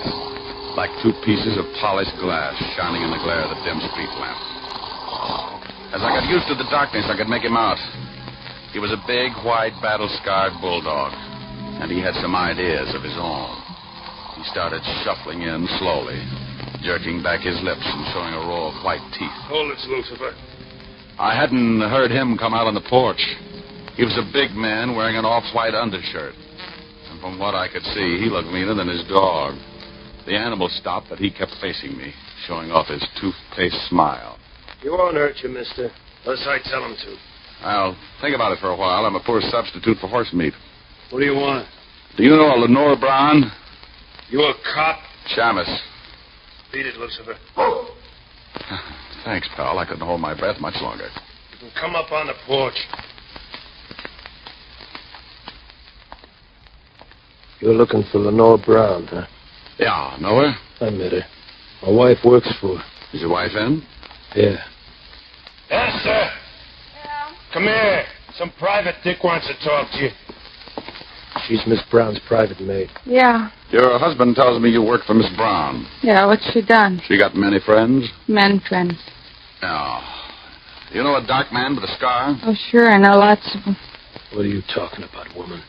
like two pieces of polished glass shining in the glare of the dim street lamp. As I got used to the darkness, I could make him out. He was a big, white, battle-scarred bulldog, and he had some ideas of his own. He started shuffling in slowly, jerking back his lips and showing a row of white teeth. Hold it, Lucifer. I hadn't heard him come out on the porch. He was a big man wearing an off-white undershirt. And from what I could see, he looked meaner than his dog. The animal stopped, but he kept facing me, showing off his toothpaste smile. He won't hurt you, mister, unless I tell him to. I'll think about it for a while. I'm a poor substitute for horse meat. What do you want? Do you know a Lenore Brown? You a cop? Shamus. Beat it, Lucifer. Thanks, pal. I couldn't hold my breath much longer. You can come up on the porch. You're looking for Lenore Brown, huh? Yeah, know her? I met her. My wife works for her. Is your wife in? Yeah. Yes, sir. Yeah. Come here. Some private dick wants to talk to you. She's Miss Brown's private maid. Yeah. Your husband tells me you work for Miss Brown. Yeah, what's she done? She got many friends? Men friends. No. You know a dark man with a scar? Oh, sure, I know lots of them. What are you talking about, woman?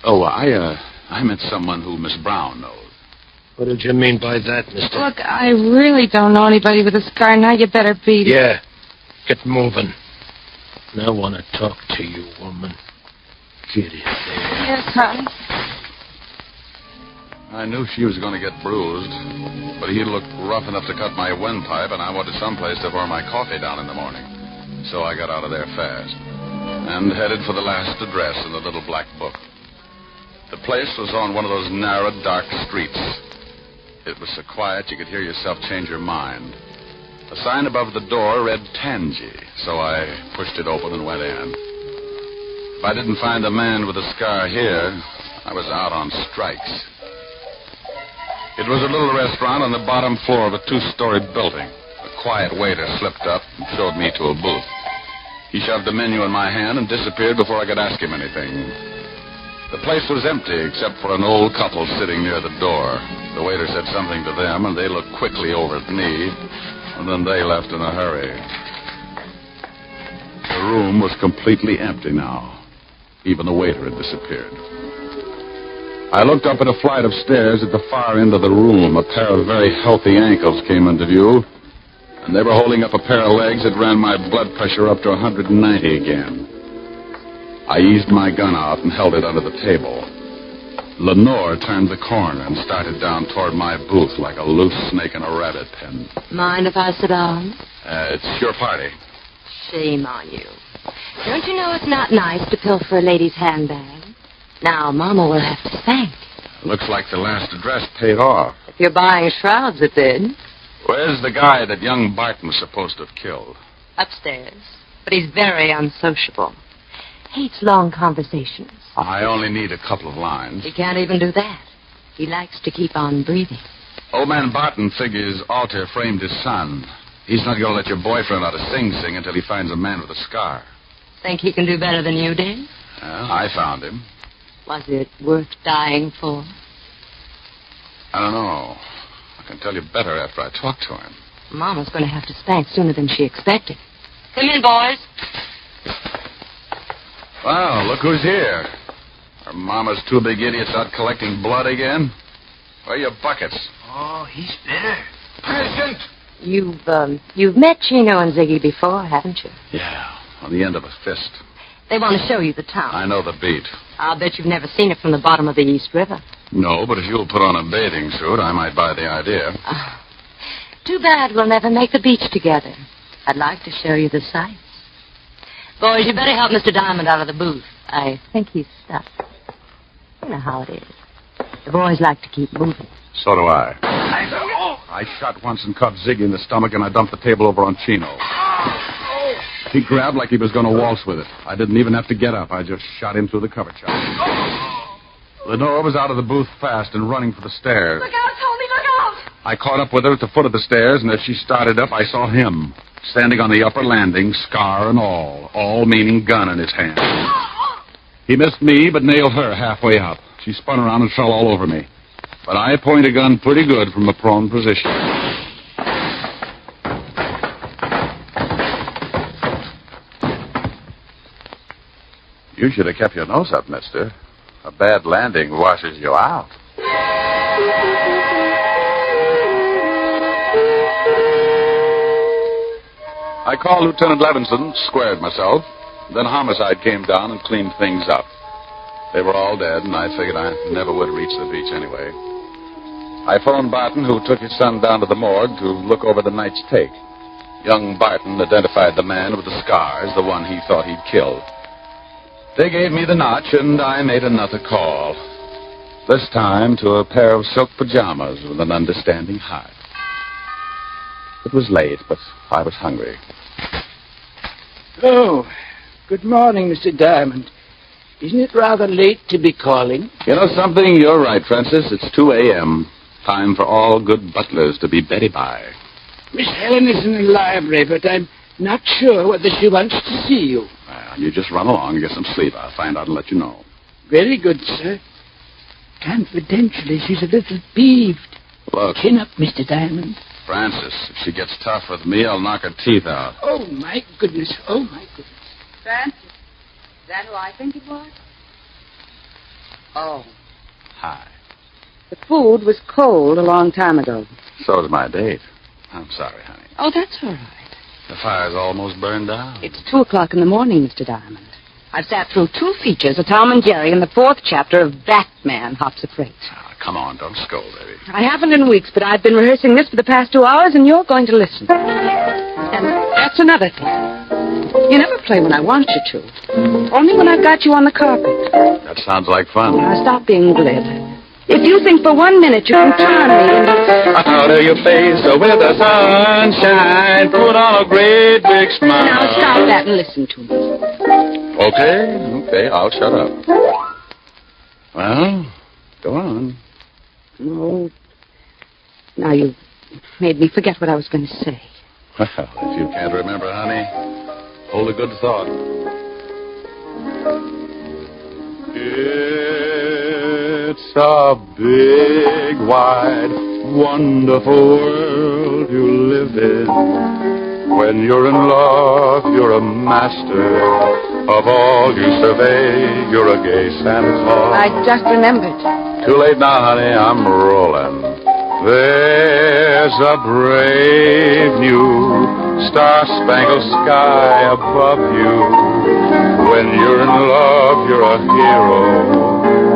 Oh, I meant someone who Miss Brown knows. What did you mean by that, mister? Look, I really don't know anybody with a scar. Now you better beat it. Yeah. Get moving. I want to talk to you, woman. Get in there. Yes, honey. I knew she was going to get bruised, but he looked rough enough to cut my windpipe, and I wanted someplace to pour my coffee down in the morning. So I got out of there fast and headed for the last address in the little black book. The place was on one of those narrow, dark streets. It was so quiet you could hear yourself change your mind. A sign above the door read Tangy, so I pushed it open and went in. If I didn't find the man with the scar here, I was out on strikes. It was a little restaurant on the bottom floor of a two-story building. A quiet waiter slipped up and showed me to a booth. He shoved a menu in my hand and disappeared before I could ask him anything. The place was empty except for an old couple sitting near the door. The waiter said something to them, and they looked quickly over at me, and then they left in a hurry. The room was completely empty now. Even the waiter had disappeared. I looked up at a flight of stairs at the far end of the room. A pair of very healthy ankles came into view, and they were holding up a pair of legs that ran my blood pressure up to 190 again. I eased my gun out and held it under the table. Lenore turned the corner and started down toward my booth like a loose snake in a rabbit pen. Mind if I sit down? It's your party. Shame on you. Don't you know it's not nice to pilfer a lady's handbag? Now, Mama will have to thank. Looks like the last address paid off. If you're buying shrouds, it did. Where's the guy that young Barton was supposed to have killed? Upstairs. But he's very unsociable. Hates long conversations. I only need a couple of lines. He can't even do that. He likes to keep on breathing. Old man Barton figures Alter framed his son. He's not going to let your boyfriend out of Sing Sing until he finds a man with a scar. Think he can do better than you did? Well, I found him. Was it worth dying for? I don't know. I can tell you better after I talk to him. Mama's going to have to spank sooner than she expected. Come in, boys. Well, look who's here. Are Mama's two big idiots out collecting blood again? Where are your buckets? Oh, he's bitter. Present! You've met Chino and Ziggy before, haven't you? Yeah, on the end of a fist. They want to show you the town. I know the beat. I'll bet you've never seen it from the bottom of the East River. No, but if you'll put on a bathing suit, I might buy the idea. Too bad we'll never make the beach together. I'd like to show you the sights. Boys, you better help Mr. Diamond out of the booth. I think he's stuck. You know how it is. The boys like to keep moving. So do I. I shot once and caught Ziggy in the stomach, and I dumped the table over on Chino. He grabbed like he was going to waltz with it. I didn't even have to get up. I just shot him through the cover chop. Lenore was out of the booth fast and running for the stairs. Look out, Tony, look out! I caught up with her at the foot of the stairs, and as she started up, I saw him, standing on the upper landing, scar and all meaning gun in his hand. He missed me, but nailed her halfway up. She spun around and fell all over me. But I point a gun pretty good from a prone position. You should have kept your nose up, mister. A bad landing washes you out. I called Lieutenant Levinson, squared myself. Then homicide came down and cleaned things up. They were all dead, and I figured I never would reach the beach anyway. I phoned Barton, who took his son down to the morgue to look over the night's take. Young Barton identified the man with the scars, the one he thought he'd killed. They gave me the notch, and I made another call. This time to a pair of silk pajamas with an understanding heart. It was late, but I was hungry. Oh, good morning, Mr. Diamond. Isn't it rather late to be calling? You know something? You're right, Francis. It's 2 a.m. Time for all good butlers to be Betty by. Miss Helen is in the library, but I'm not sure whether she wants to see you. Well, you just run along and get some sleep. I'll find out and let you know. Very good, sir. Confidentially, she's a little peeved. Look. Chin up, Mr. Diamond. Francis, if she gets tough with me, I'll knock her teeth out. Oh, my goodness. Oh, my goodness. Francis, is that who I think it was? Oh. Hi. The food was cold a long time ago. So's my date. I'm sorry, honey. Oh, that's all right. The fire's almost burned down. It's 2 o'clock in the morning, Mr. Diamond. I've sat through 2 features of Tom and Jerry and the 4th chapter of Batman Hops a Freight. Come on, don't scold, baby. I haven't in weeks, but I've been rehearsing this for the past 2 hours, and you're going to listen. And that's another thing. You never play when I want you to. Only when I've got you on the carpet. That sounds like fun. Now, stop being glib. If you think for 1 minute you can turn me into... Out of your face with the sunshine, put on a great big smile. Now, stop that and listen to me. Okay, I'll shut up. Well, go on. Oh, now you made me forget what I was going to say. Well, if you can't remember, honey, hold a good thought. It's a big, wide, wonderful world you live in. When you're in love, you're a master of all you survey. You're a gay Santa Claus. I just remembered. Too late now, honey, I'm rolling. There's a brave new star-spangled sky above you. When you're in love, you're a hero,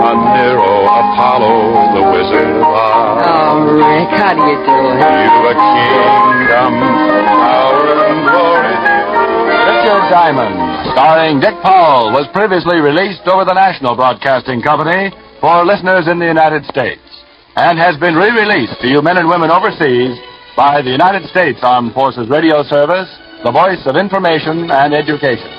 a Nero, Apollo, the Wizard of Oz. Oh, Rick, how do you do it? You've a kingdom, power and glory. Richard Diamond, starring Dick Powell, was previously released over the National Broadcasting Company for listeners in the United States, and has been re-released to you men and women overseas by the United States Armed Forces Radio Service, the voice of information and education.